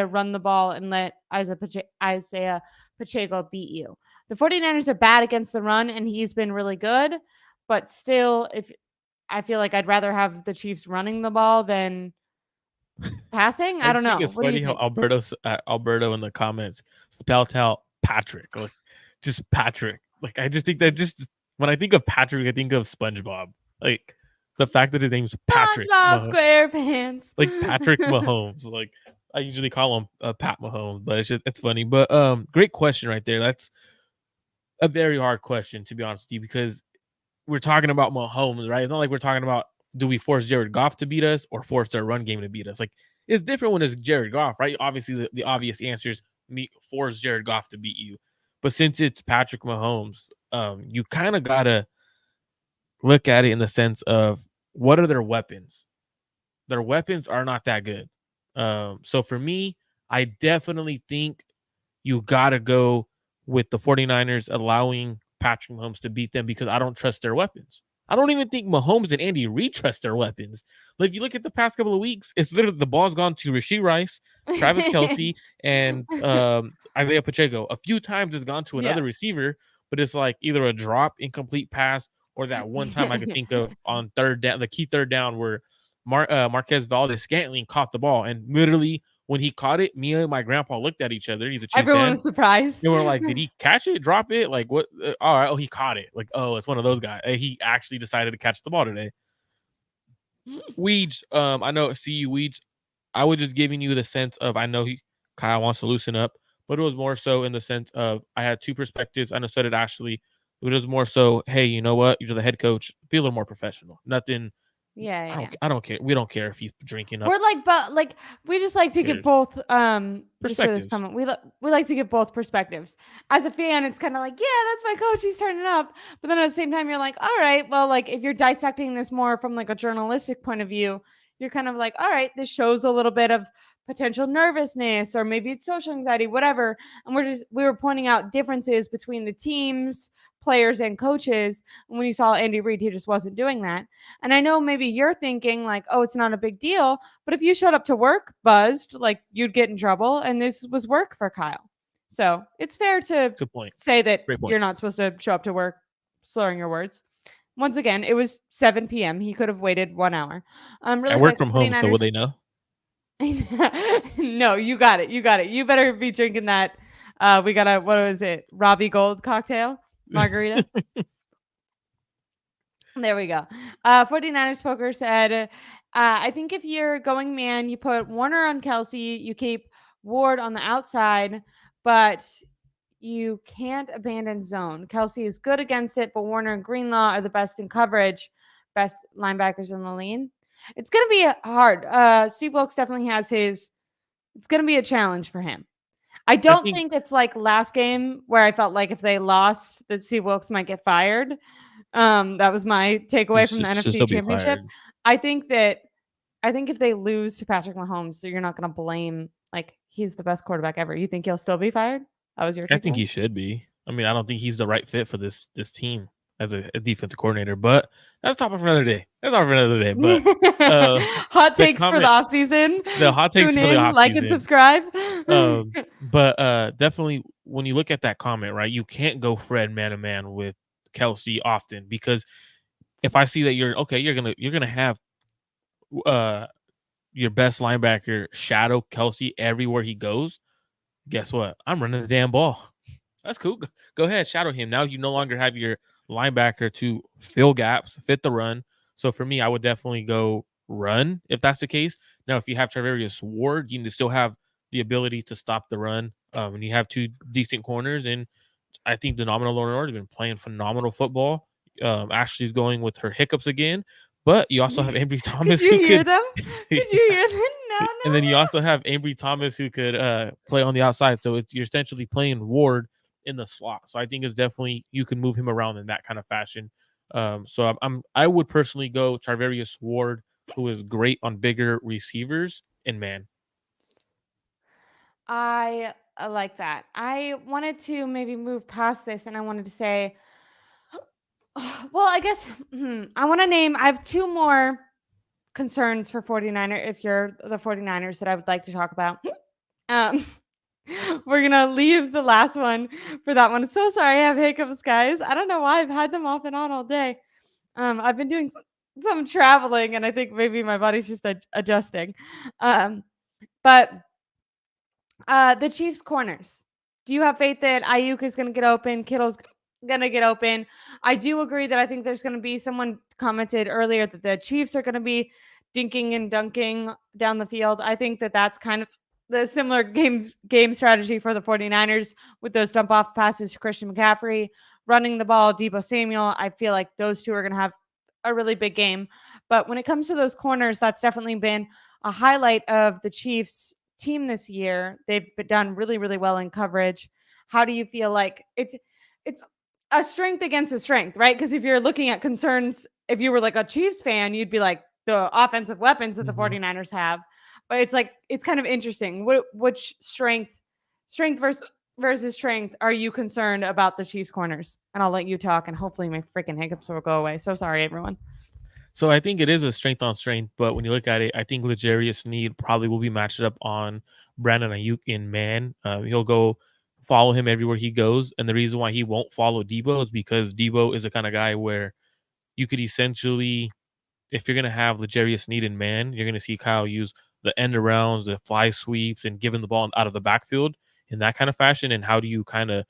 run the ball and let Isaiah Pacheco beat you? The 49ers are bad against the run and he's been really good, but still if I feel like I'd rather have the Chiefs running the ball than passing. I I don't just think know. it's What do you funny how think? Alberto in the comments spelled out Patrick, like just Patrick. Like I just think that just when I think of Patrick, I think of SpongeBob. Like the fact that his name's Patrick, SpongeBob SquarePants. like Patrick Mahomes. Like I usually call him Pat Mahomes, but it's funny. But great question right there. That's a very hard question to be honest with you because we're talking about Mahomes, right? It's not like we're talking about do we force Jared Goff to beat us or force their run game to beat us. Like it's different when it's Jared Goff, right? Obviously, the obvious answer is force Jared Goff to beat you. But since it's Patrick Mahomes, you kind of gotta look at it in the sense of what are their weapons? Their weapons are not that good. So for me, I definitely think you gotta go with the 49ers allowing Patrick Mahomes to beat them because I don't trust their weapons. I don't even think Mahomes and Andy Reid trust their weapons. Like if you look at the past couple of weeks, it's literally the ball's gone to Rasheed Rice, Travis Kelce, and Isaiah Pacheco. A few times it's gone to Yeah. another receiver, but it's like either a drop, incomplete pass, or that one time I could think of on third down, the key third down where Marquez Valdez-Scantling caught the ball, and literally when he caught it, me and my grandpa looked at each other. He's a Chiefs Everyone fan. was surprised. They were like, "Did he catch it? Drop it? Like what? All right. Oh, he caught it. Like, oh, it's one of those guys. He actually decided to catch the ball today." Weege, I know. See you, Weege. I was just giving you the sense of I know Kyle wants to loosen up, but it was more so in the sense of I had two perspectives. I know so did Ashley. It was more so, hey, you know what? You're the head coach. Be a little more professional. Nothing. Yeah, yeah. I don't care. We don't care if he's drinking up. We're like, but like we just like to get both. Just for this Perspectives. comment, we like to get both perspectives. As a fan, it's kind of like, yeah, that's my coach. He's turning up. But then at the same time, you're like, all right, well, like if you're dissecting this more from like a journalistic point of view, you're kind of like, all right, this shows a little bit of potential nervousness, or maybe it's social anxiety, whatever. And we were pointing out differences between the teams, players, and coaches. And when you saw Andy Reid, he just wasn't doing that. And I know maybe you're thinking like, oh, it's not a big deal. But if you showed up to work buzzed, like you'd get in trouble. And this was work for Kyle. So it's fair to Good point. say that Great point. you're not supposed to show up to work slurring your words. Once again, it was 7 p.m. He could have waited 1 hour. I work from home, so will they know? No, you got it. You got it. You better be drinking that. We got a, what was it? Robbie Gold cocktail margarita. There we go. 49ers Poker said, I think if you're going man, you put Warner on Kelsey, you keep Ward on the outside, but you can't abandon zone. Kelsey is good against it, but Warner and Greenlaw are the best in coverage, best linebackers in the league. It's going to be hard. Steve Wilkes definitely has his, it's going to be a challenge for him. I don't think it's like last game where I felt like if they lost, that Steve Wilkes might get fired. That was my takeaway from the NFC Championship. I think if they lose to Patrick Mahomes, so you're not going to blame like he's the best quarterback ever. You think he'll still be fired? That was your takeaway? I think he should be. I mean, I don't think he's the right fit for this team as a defensive coordinator, but that's topic for another day. But hot takes for the offseason. The hot takes for the offseason. Like and subscribe. But definitely when you look at that comment, right, you can't go Fred man-to-man with Kelsey often, because if I see that you're gonna have your best linebacker shadow Kelsey everywhere he goes, guess what? I'm running the damn ball. That's cool. Go ahead, shadow him. Now you no longer have your linebacker to fill gaps, fit the run. So for me, I would definitely go run if that's the case. Now, if you have Charvarius Ward, you need to still have the ability to stop the run. And you have two decent corners, and I think the nominal Lord has been playing phenomenal football. Ashley's going with her hiccups again, but you also have Ambry Thomas. Did you hear them? Did you hear them? No. And then you also have Ambry Thomas who could play on the outside. So you're essentially playing Ward in the slot. So I think it's definitely you can move him around in that kind of fashion. So I would personally go Charvarius Ward, who is great on bigger receivers and man. I like that. I wanted to maybe move past this, and I wanted to say, well, I guess I want to name. I have two more concerns for 49er. If you're the 49ers, that I would like to talk about. We're gonna leave the last one for that one. So sorry, I have hiccups, guys. I don't know why I've had them off and on all day. I've been doing some traveling, and I think maybe my body's just adjusting. But the Chiefs corners. Do you have faith that Ayuk is going to get open? Kittle's going to get open? I do agree that I think there's going to be, someone commented earlier that the Chiefs are going to be dinking and dunking down the field. I think that that's kind of the similar game strategy for the 49ers with those dump off passes to Christian McCaffrey, running the ball, Deebo Samuel. I feel like those two are going to have a really big game. But when it comes to those corners, that's definitely been a highlight of the Chiefs team this year. They've done really, really well in coverage. How do you feel like it's a strength against a strength, right? Because if you're looking at concerns, if you were like a Chiefs fan, you'd be like the offensive weapons that the 49ers have. But it's like, it's kind of interesting. Which strength versus strength are you concerned about the Chiefs corners? And I'll let you talk, and hopefully my freaking hiccups will go away. So sorry, everyone. So I think it is a strength on strength, but when you look at it, I think L'Jarius Sneed probably will be matched up on Brandon Ayuk in man. He'll go follow him everywhere he goes. And the reason why he won't follow Debo is because Debo is the kind of guy where you could essentially, if you're going to have L'Jarius Sneed in man, you're going to see Kyle use the end arounds, the fly sweeps, and giving the ball out of the backfield in that kind of fashion. And how do you kind of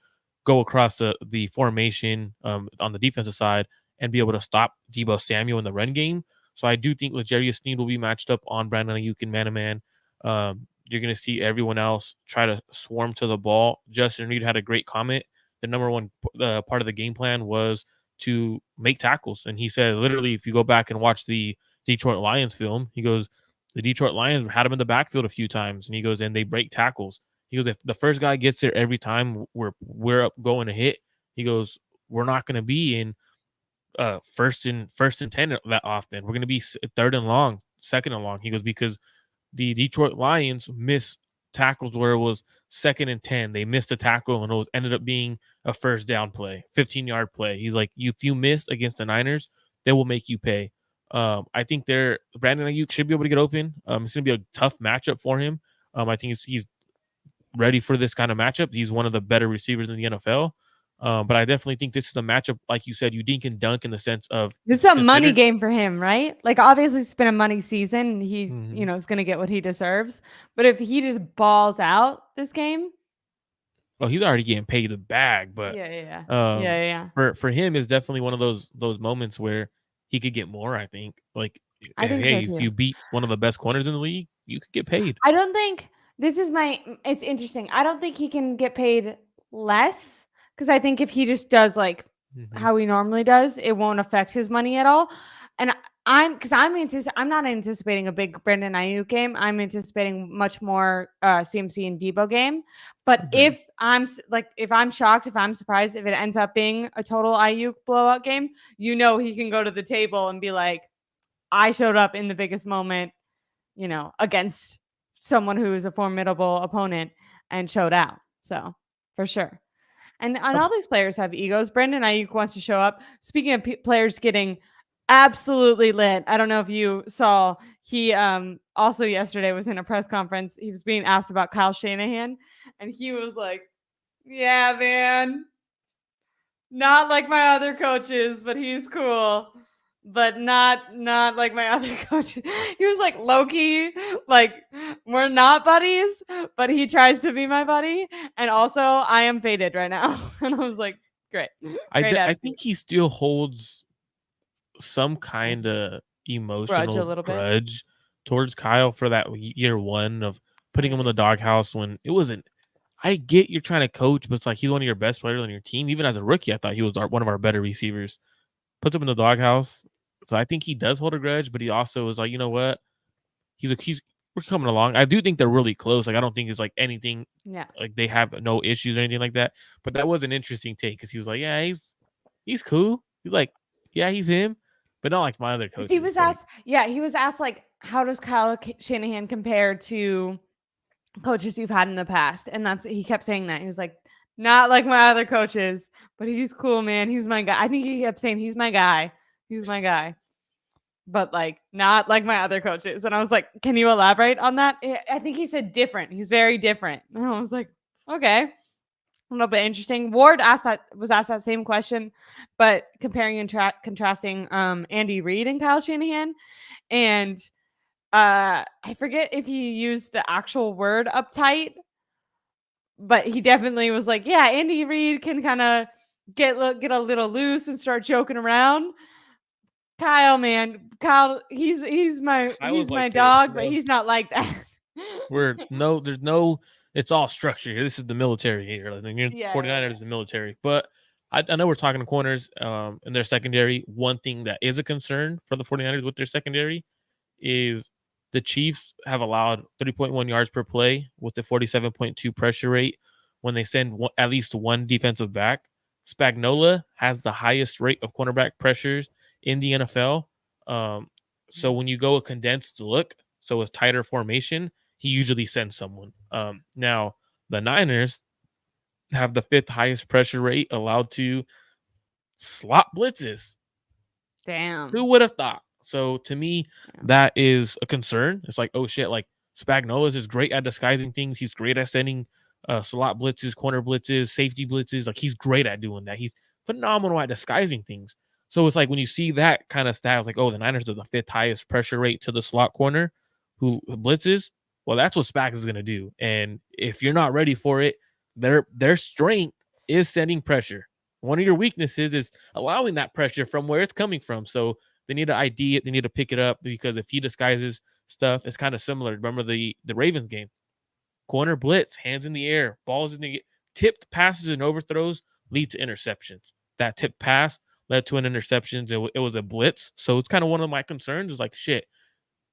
go across the formation on the defensive side and be able to stop Debo Samuel in the run game? So I do think L'Jarius Sneed will be matched up on Brandon Ayuk in man-to-man. You're going to see everyone else try to swarm to the ball. Justin Reed had a great comment. The number one part of the game plan was to make tackles. And he said, literally, if you go back and watch the Detroit Lions film, he goes, the Detroit Lions had him in the backfield a few times. And he goes, and they break tackles. He goes, if the first guy gets there every time we're up going to hit, he goes, we're not going to be in first and 10 that often. We're going to be third and long, second and long. He goes, because the Detroit Lions missed tackles where it was second and 10. They missed a tackle and it ended up being a first down play, 15-yard play. He's like, if you missed against the Niners, they will make you pay. I think Brandon Ayuk should be able to get open. It's going to be a tough matchup for him. I think he's ready for this kind of matchup. He's one of the better receivers in the NFL. But I definitely think this is a matchup, like you said, you dink and dunk in the sense of this is a money game for him, right? Like, obviously, it's been a money season. He, is going to get what he deserves. But if he just balls out this game, well, he's already getting paid the bag. But for him, is definitely one of those moments where he could get more. I think, like, I think hey, so too. if you beat one of the best corners in the league, you could get paid. I don't think it's interesting. I don't think he can get paid less because I think if he just does like how he normally does, it won't affect his money at all. And I'm not anticipating a big Brandon Ayuk game. I'm anticipating much more CMC and Debo game. But if I'm shocked, if I'm surprised, if it ends up being a total Ayuk blowout game, he can go to the table and be like, I showed up in the biggest moment, against someone who is a formidable opponent and showed out. So for sure. And all these players have egos. Brandon Ayuk wants to show up. Speaking of players getting absolutely lit, I don't know if you saw, he also yesterday was in a press conference. He was being asked about Kyle Shanahan, and he was like, yeah, man, not like my other coaches, but he's cool. But not like my other coaches. He was like low-key, like, we're not buddies, but he tries to be my buddy. And also, I am faded right now. And I was like, great. I think he still holds some kind of emotional grudge towards Kyle for that year one of putting him in the doghouse when it wasn't. I get you're trying to coach, but it's like he's one of your best players on your team. Even as a rookie, I thought he was one of our better receivers. Puts him in the doghouse. So I think he does hold a grudge, but he also is like, you know what? We're coming along. I do think they're really close. Like, I don't think it's like anything. Yeah. Like they have no issues or anything like that. But that was an interesting take because he was like, yeah, he's cool. He's like, yeah, he's him, but not like my other coaches. He was asked, like, how does Kyle Shanahan compare to coaches you've had in the past? And he kept saying that. He was like, not like my other coaches, but he's cool, man. He's my guy. I think he kept saying, he's my guy. He's my guy. But like, not like my other coaches. And I was like, can you elaborate on that? I think he said different. He's very different. And I was like, okay. A little bit interesting. Ward was asked that same question, but comparing and contrasting Andy Reid and Kyle Shanahan. And I forget if he used the actual word uptight, but he definitely was like, yeah, Andy Reid can kind of get a little loose and start joking around. Kyle, man, he's my dog, but he's not like that. There's no, it's all structure here. This is the military here. Like, 49ers is the military. But I know we're talking to corners in their secondary. One thing that is a concern for the 49ers with their secondary is the Chiefs have allowed 3.1 yards per play with the 47.2 pressure rate when they send at least one defensive back. Spagnuolo has the highest rate of cornerback pressures in the NFL. So when you go a condensed look, so with tighter formation, he usually sends someone. Now, the Niners have the 5th highest pressure rate allowed to slot blitzes. Damn. Who would have thought? So to me, that is a concern. It's like, oh shit, like Spagnuolo is great at disguising things. He's great at sending slot blitzes, corner blitzes, safety blitzes. Like he's great at doing that. He's phenomenal at disguising things. So it's like when you see that kind of stat, like, oh, the Niners are the 5th highest pressure rate to the slot corner who blitzes. Well, that's what Spags is going to do. And if you're not ready for it, their strength is sending pressure. One of your weaknesses is allowing that pressure from where it's coming from. So they need to ID it. They need to pick it up because if he disguises stuff, it's kind of similar. Remember the Ravens game? Corner blitz, hands in the air, balls in the tipped passes and overthrows lead to interceptions. That tipped pass led to an interception. It was a blitz. So it's kind of one of my concerns is like, shit,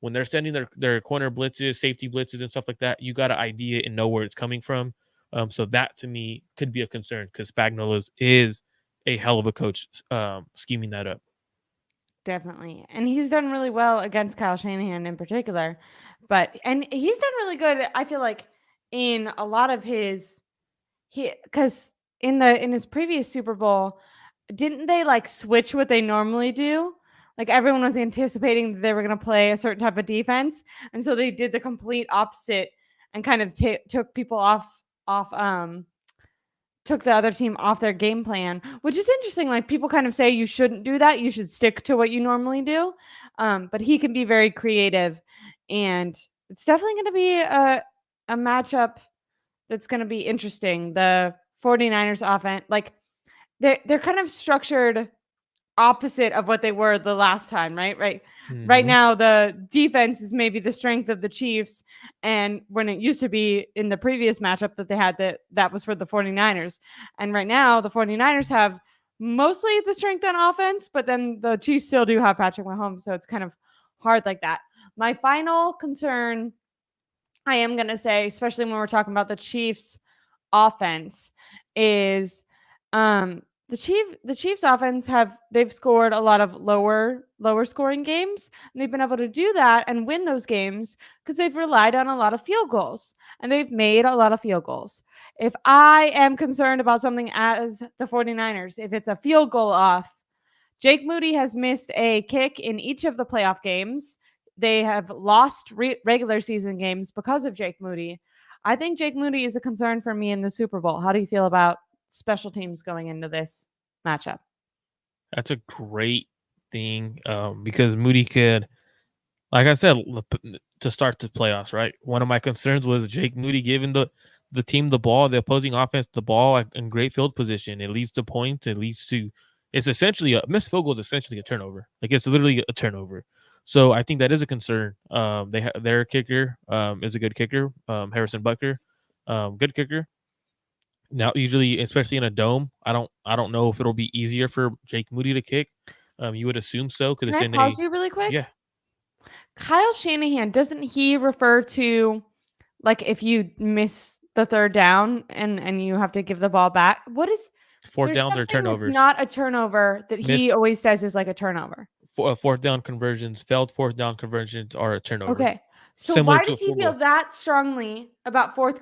when they're sending their corner blitzes, safety blitzes, and stuff like that, you got to ID it and know where it's coming from. So that to me could be a concern because Spagnuolo is a hell of a coach scheming that up. Definitely. And he's done really well against Kyle Shanahan in particular. And he's done really good, I feel like, in a lot of because in his previous Super Bowl, didn't they like switch what they normally do? Like everyone was anticipating that they were going to play a certain type of defense, and so they did the complete opposite and kind of took people off took the other team off their game plan, which is interesting. Like people kind of say you shouldn't do that. You should stick to what you normally do. But he can be very creative, and it's definitely going to be a matchup that's going to be interesting. The 49ers offense, like they're kind of structured opposite of what they were the last time, right? Right Mm-hmm. now, the defense is maybe the strength of the Chiefs. And when it used to be in the previous matchup that they had, that was for the 49ers. And right now, the 49ers have mostly the strength on offense, but then the Chiefs still do have Patrick Mahomes. So it's kind of hard like that. My final concern, I am going to say, especially when we're talking about the Chiefs offense, is the Chiefs offense they've scored a lot of lower scoring games, and they've been able to do that and win those games because they've relied on a lot of field goals, and they've made a lot of field goals. If I am concerned about something as the 49ers, if it's a field goal off, Jake Moody has missed a kick in each of the playoff games. They have lost regular season games because of Jake Moody. I think Jake Moody is a concern for me in the Super Bowl. How do you feel about special teams going into this matchup? That's a great thing because Moody could, like I said, to start the playoffs, right? One of my concerns was Jake Moody giving the team the ball, the opposing offense the ball in great field position. It leads to points. It's essentially a missed field goal is essentially a turnover. Like it's literally a turnover. So I think that is a concern. Their kicker is a good kicker, Harrison Butker, good kicker. Now, usually, especially in a dome, I don't know if it'll be easier for Jake Moody to kick. You would assume so because Can it's I in pause a you really quick? yeah Kyle Shanahan, doesn't he refer to like if you miss the third down and you have to give the ball back? fourth There's downs or something that's turnovers, not a turnover that he missed always says is like a turnover. fourth down conversions, failed fourth down conversions are a turnover, Okay. So similar why to a does he field feel goal. that strongly about fourth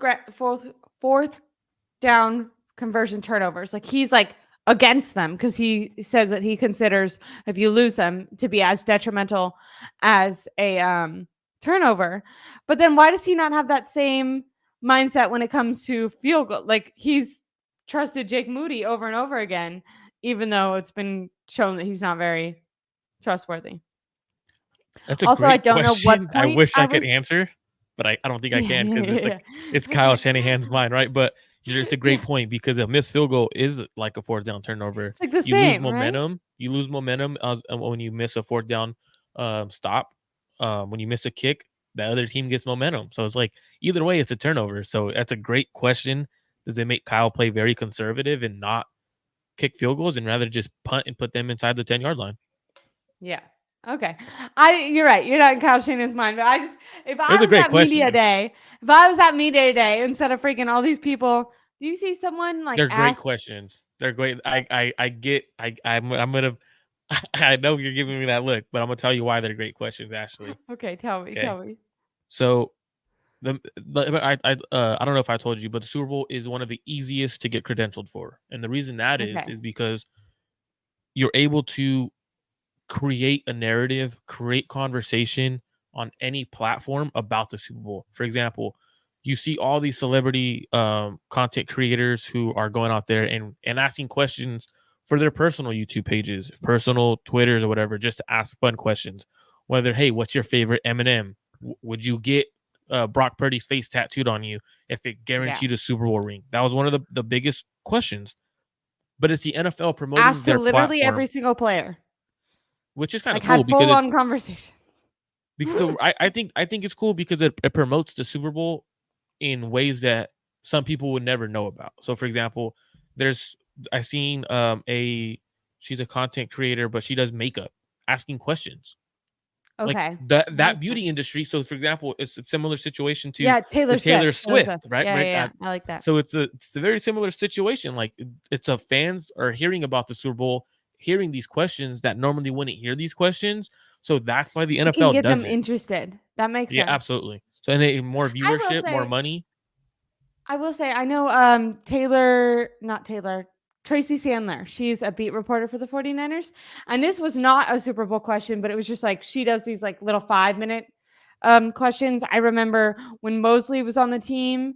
down conversion turnovers? Like he's like against them because he says that he considers if you lose them to be as detrimental as a turnover. But then why does he not have that same mindset when it comes to field goal? Like he's trusted Jake Moody over and over again, even though it's been shown that he's not very trustworthy. That's a Also, I great don't know what question. I point wish I I could was. answer, but I don't think I Yeah, can yeah, because yeah, yeah. it's Kyle Shanahan's mind, right? But it's a great Yeah, point because a missed field goal is like a fourth down turnover. it's like the You lose same, right? momentum. You lose momentum when you miss a fourth down stop. When you miss a kick, the other team gets momentum. So it's like either way, it's a turnover. So that's a great question. Does it make Kyle play very conservative and not kick field goals and rather just punt and put them inside the 10-yard line? Yeah. Okay. You're right. You're not in Kyle Shannon's mind, but if It's I a was great at media question. day, if I was at media day instead of freaking all these people, do you see someone like They're great ask? questions. They're great. I get I'm gonna I know you're giving me that look, but I'm gonna tell you why they're great questions, Ashley. Okay, tell me, Okay. tell me. So I don't know if I told you, but the Super Bowl is one of the easiest to get credentialed for. And the reason that Okay. is because you're able to create a narrative, create conversation on any platform about the Super Bowl. For example, you see all these celebrity content creators who are going out there and asking questions for their personal YouTube pages, personal Twitters or whatever, just to ask fun questions. Whether, hey, what's your favorite M&M? Would you get Brock Purdy's face tattooed on you if it Yeah. guaranteed a Super Bowl ring? That was one of the biggest questions. But it's the NFL promoting Asked to their literally platform, every single player. which is kind of Like cool had because full it's on conversation. because so I think it's cool because it promotes the Super Bowl in ways that some people would never know about. So for example, there's I seen a she's a content creator, but she does makeup, asking questions. Like Okay. that Makes sense. beauty industry. So for example, it's a similar situation to Yeah, the Taylor Taylor Swift. Taylor Swift, Swift. right? Yeah, Right. yeah, yeah. I like that. So it's a very similar situation. Like it's a fans are hearing about the Super Bowl, hearing these questions that normally wouldn't hear these questions. So that's why the It can NFL get does them it. interested. That makes Yeah, sense. absolutely. So and more I will viewership, more say money. I will say I know not Taylor, Tracy Sandler. She's a beat reporter for the 49ers. And this was not a Super Bowl question, but it was just like she does these like little 5-minute questions. I remember when Mosley was on the team,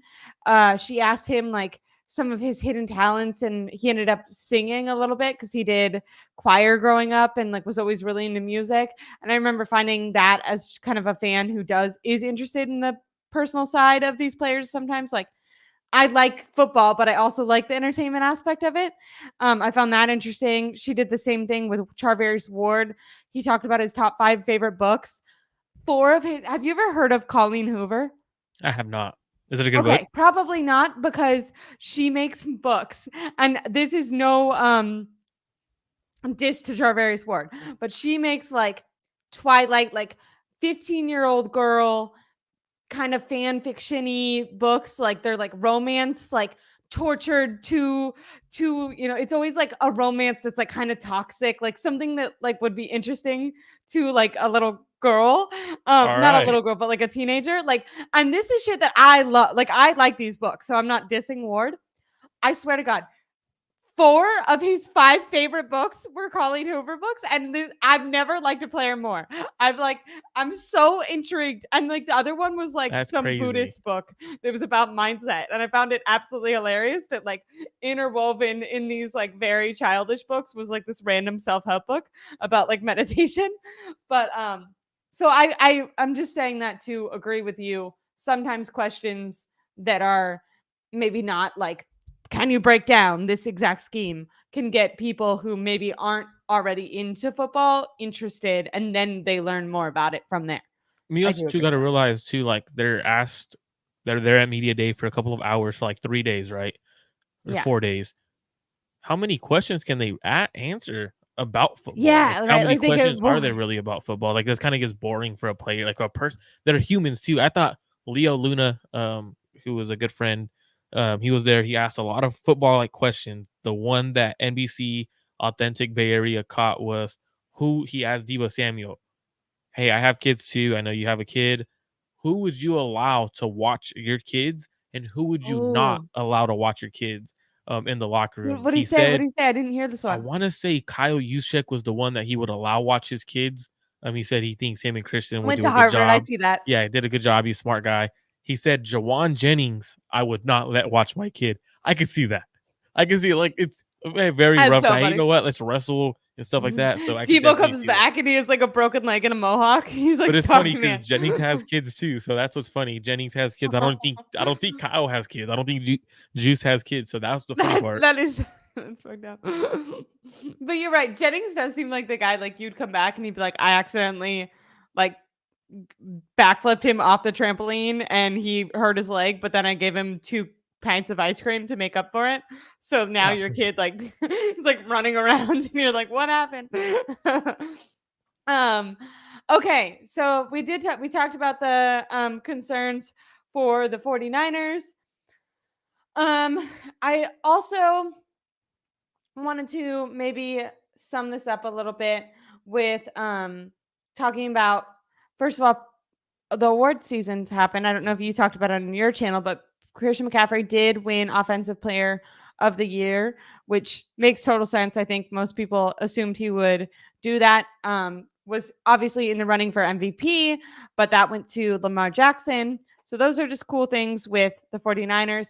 she asked him like some of his hidden talents and he ended up singing a little bit because he did choir growing up and like was always really into music. And I remember finding that as kind of a fan who is interested in the personal side of these players sometimes like I like football, but I also like the entertainment aspect of it. I found that interesting. She did the same thing with Charvarius Ward. He talked about his top 5 favorite books. 4 of his. Have you ever heard of Colleen Hoover? I have not. Is it a good book? Okay, probably not because she makes books, and this is no diss to Charvarius Ward, but she makes like Twilight, like 15-year-old girl kind of fan fiction-y books, like they're like romance, like tortured to it's always like a romance that's like kind of toxic, like something that like would be interesting to like a little girl, All not a right. little girl but like a teenager, like, and this is shit that I love, like I like these books, so I'm not dissing Ward. I swear to God, 4 of his 5 favorite books were Colleen Hoover books, and I've never liked a player more. I'm so intrigued, and like the other one was like That's some crazy. Buddhist book that was about mindset, and I found it absolutely hilarious that like interwoven in these like very childish books was like this random self-help book about like meditation. But so I'm just saying that to agree with you. Sometimes questions that are maybe not like, can you break down this exact scheme, can get people who maybe aren't already into football interested, and then they learn more about it from there. You I also do too agree got with to that. realize too, like they're there at media day for a couple of hours for like 3 days, right? Or Yeah. 4 days. How many questions can they answer about football? Like Yeah, how right. many Like they questions could are there really about football? Like this kind of gets boring for a player, like a person. They're humans too. I thought Leo Luna, who was a good friend, he was there. He asked a lot of football like questions. The one that NBC Authentic Bay Area caught was who he asked Debo Samuel. Hey, I have kids too. I know you have a kid. Who would you allow to watch your kids, and who would you not Oh, allow to watch your kids in the locker room? what did he He say? What said, did he say? I didn't hear this I one. want to say Kyle Juszczyk was the one that he would allow watch his kids. He said he thinks him and Christian would Went do to a good Harvard. I job. see that. Yeah, he did a good job. He's a smart guy. He said Jawan Jennings, I would not let watch my kid. I can see that. I can see like it's a very That's rough so guy. You funny. know what? Let's wrestle and stuff like that. So I could Debo definitely comes see that. back and he has like a broken leg and a mohawk. He's But like, it's funny sorry, because man. Jennings has kids too, so that's what's funny. Jennings has kids. I don't think Kyle has kids. I don't think Juice has kids. So that's the funny part. That is that's fucked up. But you're right. Jennings does seem like the guy like you'd come back and he'd be like, I accidentally like backflipped him off the trampoline and he hurt his leg, but then I gave him 2 pints of ice cream to make up for it. So now your Absolutely. kid like he's like running around and you're like, what happened? um okay, so we talked about the concerns for the 49ers. I also wanted to maybe sum this up a little bit with talking about, first of all, the award seasons happened. I don't know if you talked about it on your channel, but Christian McCaffrey did win Offensive Player of the Year, which makes total sense. I think most people assumed he would do that. Was obviously in the running for MVP, but that went to Lamar Jackson. So those are just cool things with the 49ers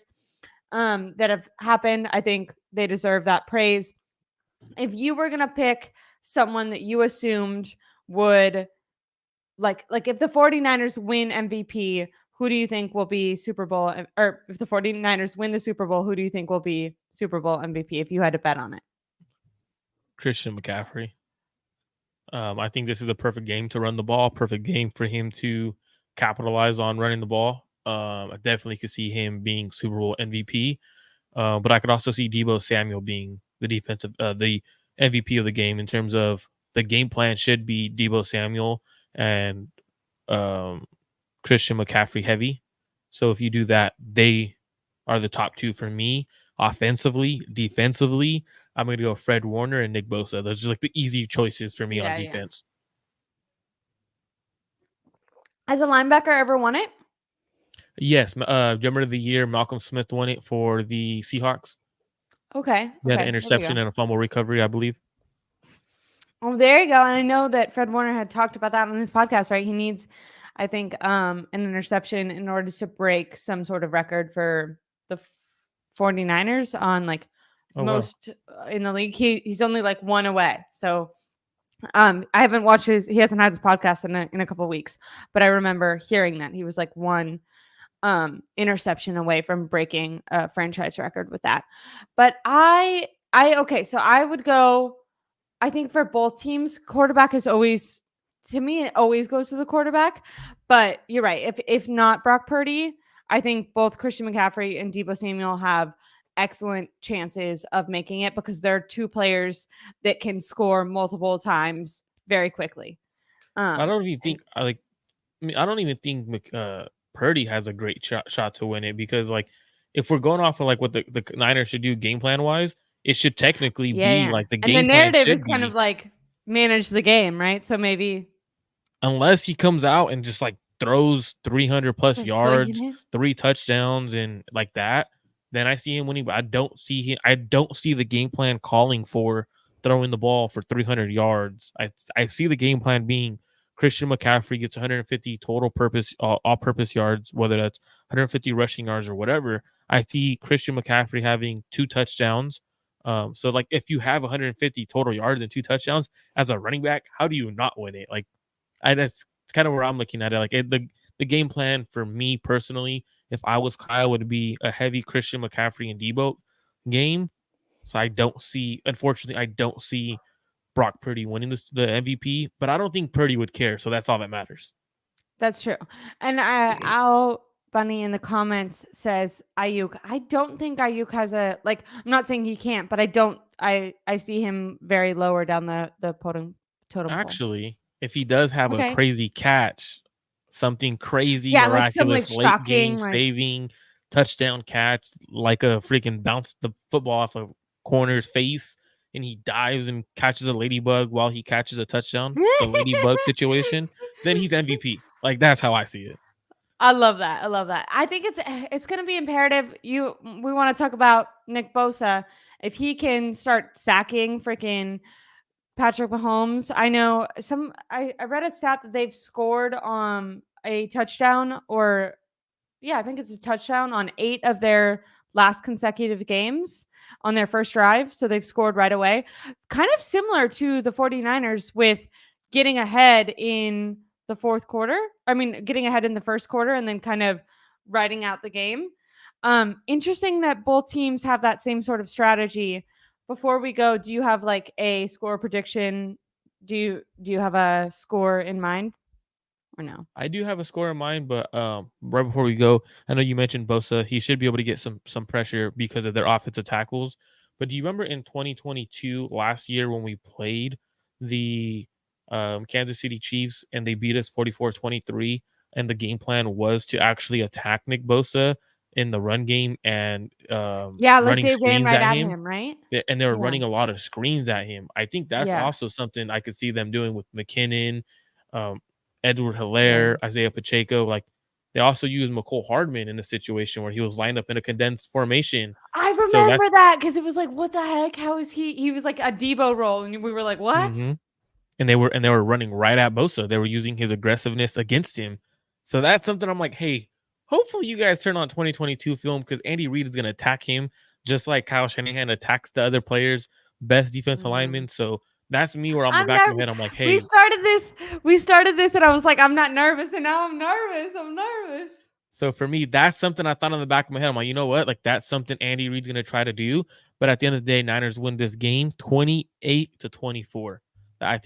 that have happened. I think they deserve that praise. If you were going to pick someone that you assumed would like if the 49ers win MVP, who do you think will be Super Bowl, or if the 49ers win the Super Bowl, who do you think will be Super Bowl MVP if you had to bet on it? Christian McCaffrey. I think this is a perfect game to run the ball, perfect game for him to capitalize on running the ball. I definitely could see him being Super Bowl MVP, but I could also see Deebo Samuel being the MVP of the game in terms of the game plan should be Deebo Samuel and um, Christian McCaffrey heavy. So if you do that, they are the top two for me. Offensively, defensively, I'm going to go Fred Warner and Nick Bosa. Those are like the easy choices for me on Yeah. defense. Has a linebacker ever won it? Yes, Drummer of the Year, Malcolm Smith won it for the Seahawks. Okay. He had an There we go. interception and a fumble recovery, I believe. Oh, there you go. And I know that Fred Warner had talked about that on his podcast, right? He needs, I think, an interception in order to break some sort of record for the 49ers on like most in the league. He's only like one away. So I haven't watched he hasn't had his podcast in a couple of weeks, but I remember hearing that he was like one interception away from breaking a franchise record with that. But okay, so I would go, I think for both teams, quarterback is always, to me, it always goes to the quarterback. But you're right. If not Brock Purdy, I think both Christian McCaffrey and Deebo Samuel have excellent chances of making it because they're two players that can score multiple times very quickly. I don't even think I don't even think Purdy has a great shot to win it because like if we're going off of like what the Niners should do game plan wise, it should technically be like the and the game plan narrative is should kind of be like manage the game, right? So maybe unless he comes out and just like throws 300 plus start slinging yards, it. 3 touchdowns and like that, then I see him winning. But I don't see the game plan calling for throwing the ball for 300 yards. I see the game plan being Christian McCaffrey gets 150 total purpose all purpose yards, whether that's 150 rushing yards or whatever. I see Christian McCaffrey having 2 touchdowns. So like if you have 150 total yards and 2 touchdowns as a running back, how do you not win it? Like that's kind of where I'm looking at it. Like the game plan for me personally, if I was Kyle, would be a heavy Christian McCaffrey and Debo game. So unfortunately, I don't see Brock Purdy winning the MVP, but I don't think Purdy would care. So that's all that matters. That's true. And Al Bunny in the comments says Ayuk. I don't think Ayuk has a, like, I'm not saying he can't, but I see him very lower down the totem pole. Actually, if he does have a Okay. crazy catch, something crazy, Yeah, like some like miraculous, late shocking, game like saving touchdown catch, like a freaking bounce the football off a corner's face and he dives and catches a ladybug while he catches a touchdown, the ladybug situation, then he's MVP. Like that's how I see it. I love that. I love that. I think it's going to be imperative. We want to talk about Nick Bosa. If he can start sacking freaking Patrick Mahomes. I know I read a stat that they've scored a touchdown, or yeah, I think it's a touchdown on 8 of their last consecutive games on their first drive. So they've scored right away. Kind of similar to the 49ers with getting ahead in the fourth quarter. I mean, getting ahead in the first quarter and then kind of riding out the game. Interesting that both teams have that same sort of strategy. Before we go, do you have like a score prediction? Do you have a score in mind or no? I do have a score in mind, but right before we go, I know you mentioned Bosa. He should be able to get some pressure because of their offensive tackles. But do you remember in 2022 last year when we played the Kansas City Chiefs and they beat us 44-23, and the game plan was to actually attack Nick Bosa in the run game and Yeah, like running they ran screens right at at him. him, right? And they were Yeah. running a lot of screens at him. I think that's Yeah. also something I could see them doing with McKinnon, um, Edward Yeah. Hilaire, Isaiah Pacheco. Like they also used McCole Hardman in a situation where he was lined up in a condensed formation. I So remember that's that because it was like, what the heck? How is he? He was like a Debo role, and we were like, what? Mhm. And they were running right at Bosa. They were using his aggressiveness against him. So that's something I'm like, hey, hopefully you guys turn on 2022 film because Andy Reid is going to attack him just like Kyle Shanahan attacks the other players' best defensive Mm. linemen. So that's me where I'm in the I'm back of my nervous. head. I'm like, We hey, started this. We started this, and I was like, I'm not nervous, and now I'm nervous. I'm nervous. so for me, that's something I thought in the back of my head. I'm like, you know what? Like that's something Andy Reid's going to try to do. But at the end of the day, Niners win this game 28-24. I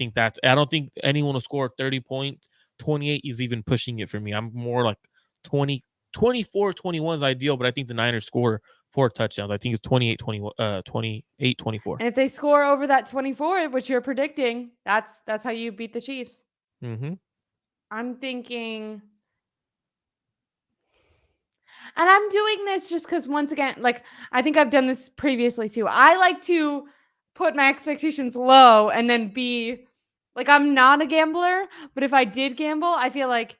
don't think anyone will score 30 points. 28 is even pushing it for me. I'm more like 20, 24-21 is ideal, but I think the Niners score 4 touchdowns. I think it's 28-24. And if they score over that 24, which you're predicting, that's how you beat the Chiefs. Mm-hmm. I'm thinking, and I'm doing this just because once again, like I think I've done this previously too. I like to put my expectations low and then be like I'm not a gambler, but if I did gamble, I feel like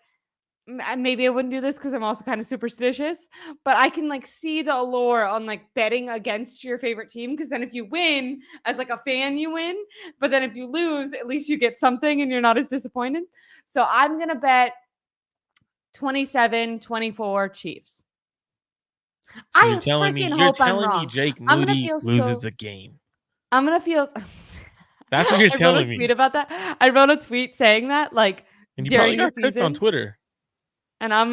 maybe I wouldn't do this because I'm also kind of superstitious, but I can like see the allure on like betting against your favorite team because then if you win as like a fan, you win. But then if you lose, at least you get something and you're not as disappointed. So I'm going to bet 27-24 Chiefs. So I freaking you're hope I'm telling me wrong. Jake I'm going to Moody feel loses so, the game. I'm going to feel. That's what you're I wrote a telling tweet me. about that. I wrote a tweet saying that like And you probably during the got cooked on season. Twitter. And I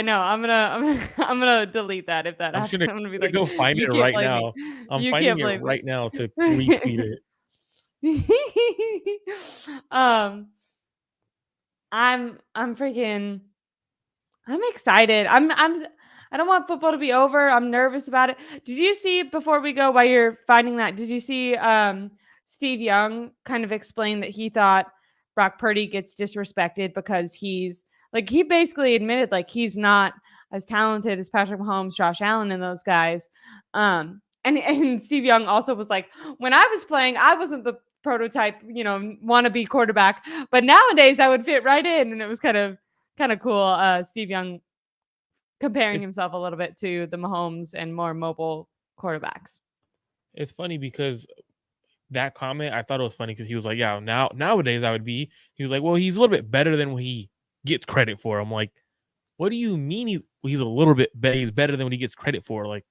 know, I'm gonna delete that if that I'm just happens. gonna, I'm gonna be I'm gonna like, go find you it can't right blame me. now. I'm You finding can't it blame right now to retweet me. it. um, I'm freaking I'm excited. I don't want football to be over. I'm nervous about it. Did you see before we go while you're finding that? Did you see Steve Young kind of explain that he thought Brock Purdy gets disrespected because he's like he basically admitted like he's not as talented as Patrick Mahomes, Josh Allen, and those guys. And Steve Young also was like, when I was playing, I wasn't the prototype, wannabe quarterback, but nowadays I would fit right in, and it was kind of cool. Steve Young comparing It, himself a little bit to the Mahomes and more mobile quarterbacks. it's funny because that comment I thought it was funny because he was like, yeah, nowadays I would be. He was like, well, he's a little bit better than what he gets credit for. I'm like, what do you mean he's a little bit he's better than what he gets credit for? Like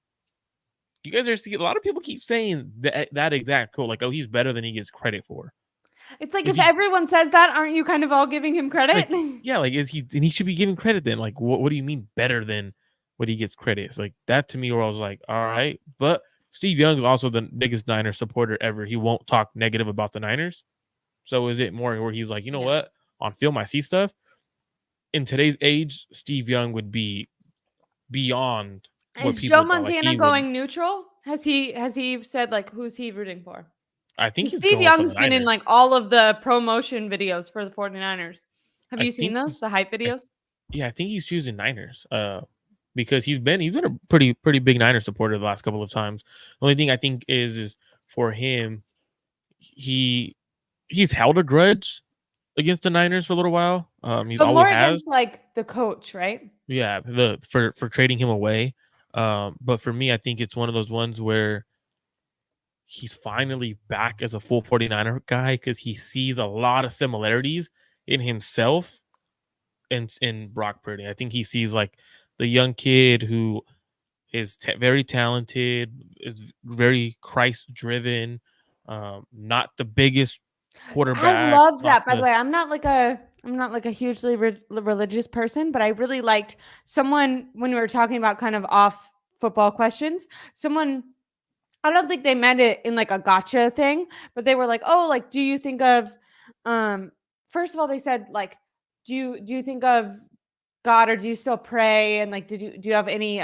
you guys are seeing a lot of people keep saying that exact quote, like, oh, he's better than he gets credit for. It's like Is if he everyone says that, aren't you kind of all giving him credit? like, yeah, like is he and he should be given credit then? Like what do you mean better than what he gets credit? It's like that to me where I was like, all right. But Steve Young is also the biggest Niners supporter ever. He won't talk negative about the Niners. So is it more where he's like, you know Yeah. what? On film I see stuff. In today's age, Steve Young would be beyond what Is Joe people thought. Like Montana he would going neutral? Has he said like who's he rooting for? I think Because he's Steve going for the Young's been in like Niners. all of the promotion videos for the 49ers. Have I you seen think those? he's The hype I, videos? yeah, I think he's choosing Niners. Because he's been a pretty big Niners supporter the last couple of times. The only thing I think is for him, he he's held a grudge against the Niners for a little while. He's But always more has. against like the coach, right? Yeah, the for trading him away. But for me, I think it's one of those ones where he's finally back as a full 49er guy because he sees a lot of similarities in himself and in Brock Purdy. I think he sees like the young kid who is very talented, is very Christ driven, not the biggest I quarterback, love not that. By the the way, I'm not like a hugely religious person, but I really liked someone when we were talking about kind of off football questions. Someone, I don't think they meant it in like a gotcha thing, but they were like, "Oh, like do you think of first of all they said like do you think of God, or do you still pray? And like, do you have any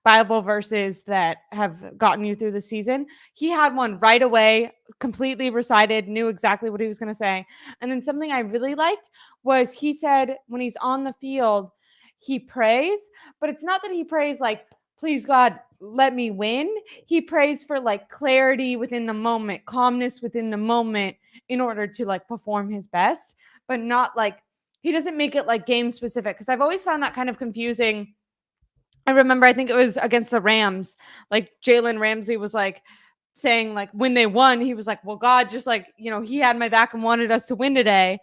Bible verses that have gotten you through the season?" He had one right away, completely recited, knew exactly what he was going to say. And then something I really liked was he said when he's on the field, he prays, but it's not that he prays like, please God, let me win. He prays for like clarity within the moment, calmness within the moment in order to like perform his best, but not like he doesn't make it like game specific because I've always found that kind of confusing. I remember, I think it was against the Rams, like Jalen Ramsey was like, saying like when they won, he was like, well, God just like, he had my back and wanted us to win today.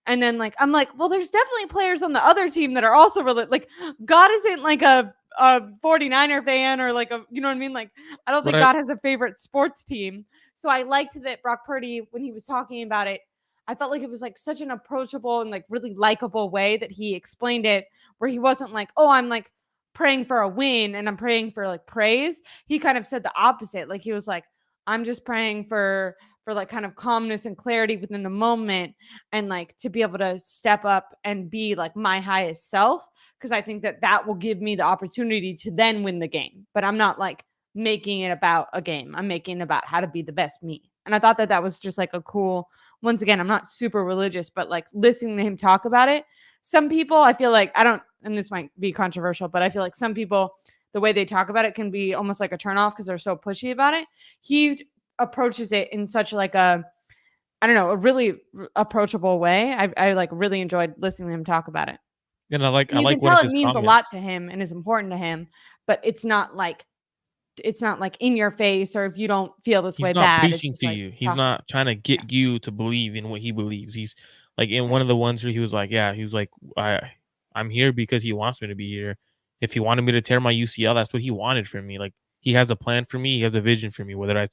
And then like, I'm like, well, there's definitely players on the other team that are also really like, God isn't like a 49er fan or like you know what I mean? Like, I don't think Right. God has a favorite sports team. So I liked that Brock Purdy, when he was talking about it, I felt like it was like such an approachable and like really likable way that he explained it, where he wasn't like, oh, I'm like praying for a win and I'm praying for like praise. He kind of said the opposite. Like he was like, I'm just praying for like kind of calmness and clarity within the moment, and like to be able to step up and be like my highest self, because I think that that will give me the opportunity to then win the game. But I'm not like making it about a game. I'm making it about how to be the best me. And I thought that that was just like a cool, once again, I'm not super religious, but like listening to him talk about it. Some people, I feel like, I don't, and this might be controversial, but I feel like some people, the way they talk about it can be almost like a turnoff because they're so pushy about it. He approaches it in such like a, I don't know, a really approachable way. I like really enjoyed listening to him talk about it. And I And you can like one tell of it his means a comments. lot to him and is important to him, but it's not like in your face, or if you don't feel this way He's not bad, it's preaching just to like you. He's talking. not trying to Yeah. get you to believe in what he believes. He's like in Yeah. one of the ones where he was like, yeah, he was like, I'm here because he wants me to be here. If he wanted me to tear my UCL, that's what he wanted from me. Like he has a plan for me. He has a vision for me. Whether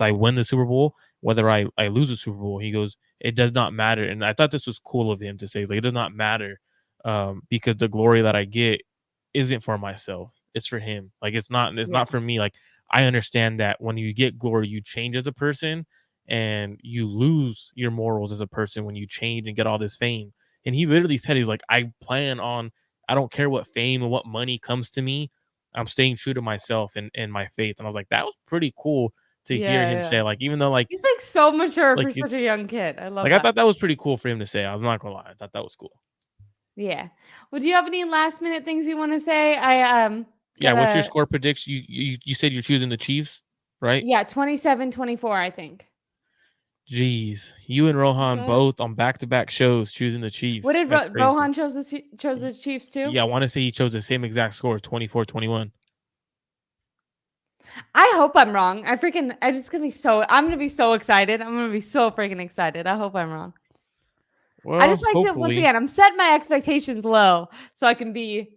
I win the Super Bowl, whether I lose the Super Bowl, he goes, it does not matter. And I thought this was cool of him to say, like, it does not matter, because the glory that I get isn't for myself. It's for him. Like it's Yeah. not for me. Like I understand that when you get glory, you change as a person and you lose your morals as a person when you change and get all this fame. And he literally said, he's like, I don't care what fame and what money comes to me. I'm staying true to myself and my faith. And I was like, that was pretty cool to hear Yeah. him Yeah. say, like, even though He's like so mature like for such a it's young kid. I love like I that. thought that was pretty cool for him to say. I'm not gonna lie. I thought that was cool. Yeah. Well, do you have any last minute things you want to say? I Yeah, what's your gotta, score prediction? You said you're choosing the Chiefs, right? yeah, 27-24, I think. Jeez, you and Rohan Good. both on back-to-back shows choosing the What Chiefs. did That's crazy. Rohan chose the Chiefs too? Yeah, I want to say he chose the same exact score, 24-21. I hope I'm wrong. I'm gonna be so excited. I'm gonna be so freaking excited. I hope I'm wrong. I Well, just like to, once hopefully. again, I'm setting my expectations low so I can be,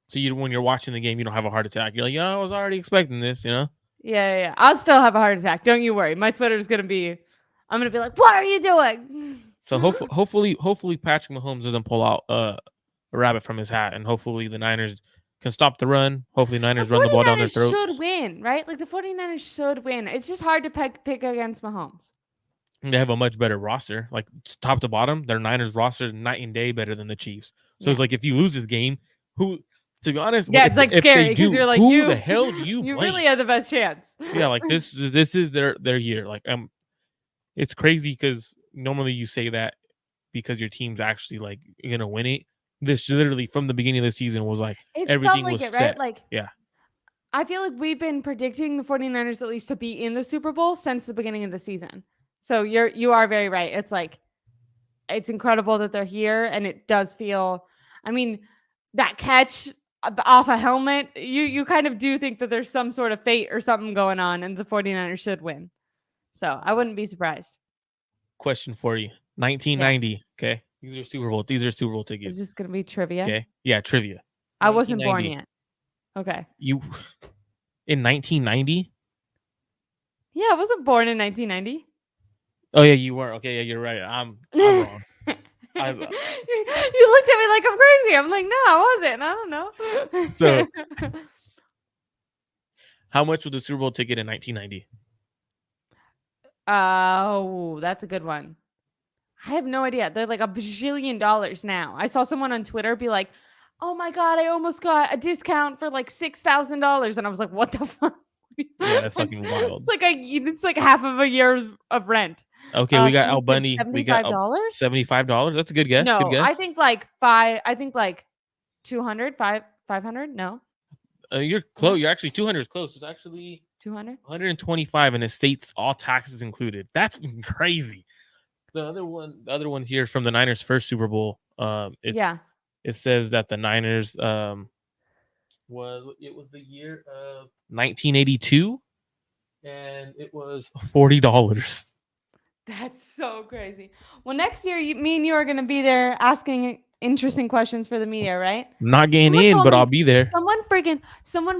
So you, when you're watching the game, you don't have a heart attack. You're like, yeah, I was already expecting this, you know? yeah. I'll still have a heart attack. Don't you worry. My sweater is gonna be, I'm gonna be like, what are you doing? So hopefully Patrick Mahomes doesn't pull out a rabbit from his hat, and hopefully the Niners can stop the run. Hopefully the The Niners run the ball down their 49ers throats. should win, right? Like the 49ers should win. It's just hard to pick against Mahomes. And they have a much better roster, like top to bottom. Their Niners roster is night and day better than the Chiefs. So it's Yeah. like if you lose this game, who, to be honest, Yeah, it's like if they scary because do, you're like, who the you hell do you you blame? really had the best chance. Yeah, like this is their year. Like it's crazy because normally you say that because your team's actually like gonna win it. This literally from the beginning of the season was like It's felt everything like was it, right? set. Like Yeah, I feel like we've been predicting the 49ers at least to be in the Super Bowl since the beginning of the season. So you are very right. It's like it's incredible that they're here, and it does feel, I mean, that catch off a helmet, you kind of do think that there's some sort of fate or something going on and the 49ers should win. So, I wouldn't be surprised. question for you. Yeah. 1990. Okay, these are Super Bowl Is tickets. this going to be trivia? Okay, yeah, trivia. I wasn't born 1990. yet. Okay. You in 1990? Yeah, I wasn't born in 1990. Oh yeah, you were. Okay, yeah, you're right. I'm you wrong. I looked at me like I'm crazy. I'm like, no, I wasn't. I so don't know. how much was the Super Bowl ticket in 1990? Oh, that's a good one. I have no idea. They're like a bajillion dollars now. I saw someone on Twitter be like, "Oh my god, I almost got a discount for like $6,000," and I was like, "What the fuck?" Yeah, that's it's, fucking wild. it's like half of a year of rent. Okay, we got Al Somebody said Bundy. We got $75. $75. That's a good guess. Good No, I guess. think like five. I think like 200, 500. No, You're no, close. You're actually 200 is close. It's actually 200. 125, and it states all taxes included. That's crazy. The other one here from the Niners' first Super Bowl. Yeah. It says that the Niners was the year of 1982. and it was $40. That's so crazy. Well, next year, me and you are going to be there asking interesting questions for the media, right? Not getting Someone in, told but I'll me, be there. someone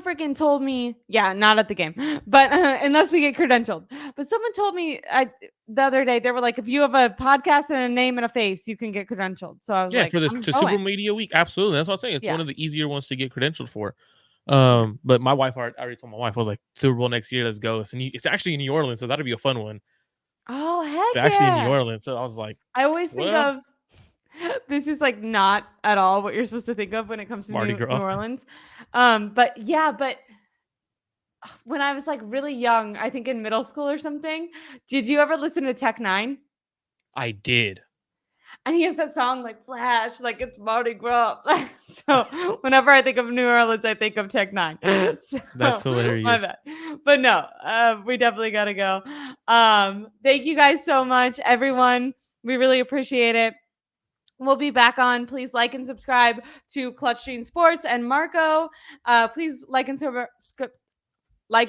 freaking told me, yeah, not at the game, but unless we get credentialed. But someone told me the other day, they were like, if you have a podcast and a name and a face, you can get credentialed. So I was Yeah, like, for this I'm to Super going. Media Week, absolutely. That's what I'm saying. It's Yeah. one of the easier ones to get credentialed for. Yeah. But my wife, I already told my wife, I was like, Super Bowl next year, let's go. It's actually in New Orleans, so that'll be a fun one. Oh, It's heck actually in New yeah. Orleans, so I was like, I always think well, of this is like not at all what you're supposed to think of when it comes to Mardi New Gras. Orleans. But when I was like really young, I think in middle school or something, did you ever listen to Tech Nine? I did. And he has that song like Flash, like it's Mardi Gras. So whenever I think of New Orleans, I think of Tech Nine. That's So my hilarious. bad. But no, we definitely gotta go. Thank you guys so much, everyone. We really appreciate it. We'll be back on. Please like and subscribe to Clutch Stream Sports and Marco. Please like and Subscribe.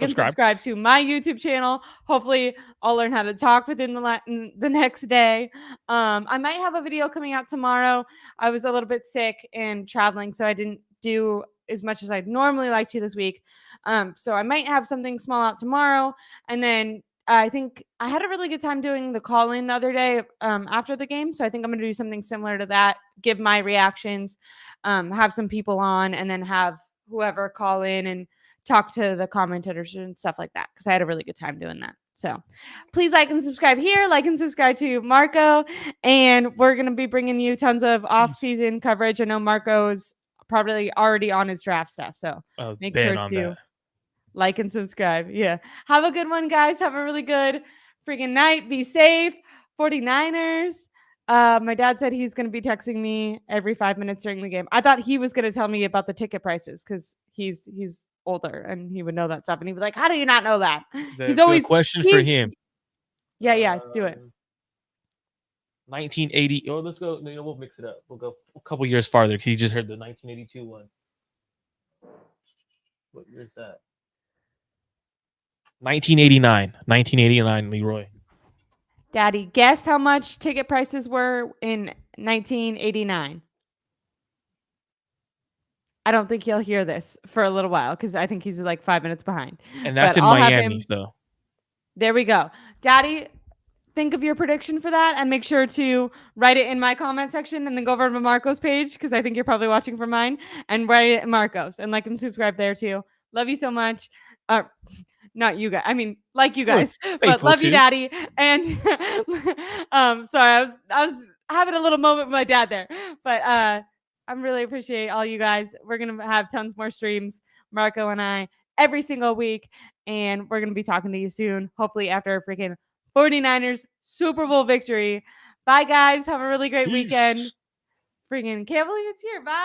subscribe to my YouTube channel. Hopefully, I'll learn how to talk within the next day. I might have a video coming out tomorrow. I was a little bit sick and traveling, so I didn't do as much as I'd normally like to this week. So I might have something small out tomorrow, and then I think I had a really good time doing the call in the other day after the game. So I think I'm going to do something similar to that, give my reactions, have some people on, and then have whoever call in and talk to the commentators and stuff like that because I had a really good time doing that. So please like and subscribe here, like and subscribe to Marco. And we're going to be bringing you tons of off-season coverage. I know Marco's probably already on his draft stuff. So make Ben sure on that. to like and subscribe. Yeah. Have a good one, guys. Have a really good freaking night. Be safe. 49ers. My dad said he's going to be texting me every 5 minutes during the game. I thought he was going to tell me about the ticket prices because he's older and he would know that stuff. And he'd be like, "How do you not know that?" He's The always question for he's him. yeah. Do it. 1980. Oh, let's go. You know, we'll mix it up. We'll go a couple years farther. He just heard the 1982 one. What year is that? 1989. 1989, Leroy. Daddy, guess how much ticket prices were in 1989? I don't think he'll hear this for a little while because I think he's like 5 minutes behind. And that's But in I'll have Miami, him. so. There we go. Daddy, think of your prediction for that and make sure to write it in my comment section and then go over to Marco's page because I think you're probably watching from mine and write it in Marco's and like and subscribe there too. Love you so much. Not you guys. I mean, like you guys, but Faithful love you, too. Daddy. And sorry, I was having a little moment with my dad there, but I'm really appreciate all you guys. We're gonna have tons more streams, Marco and I, every single week, and we're gonna be talking to you soon. Hopefully after a freaking 49ers Super Bowl victory. Bye, guys. Have a really great weekend. Peace. Freaking can't believe it's here. Bye.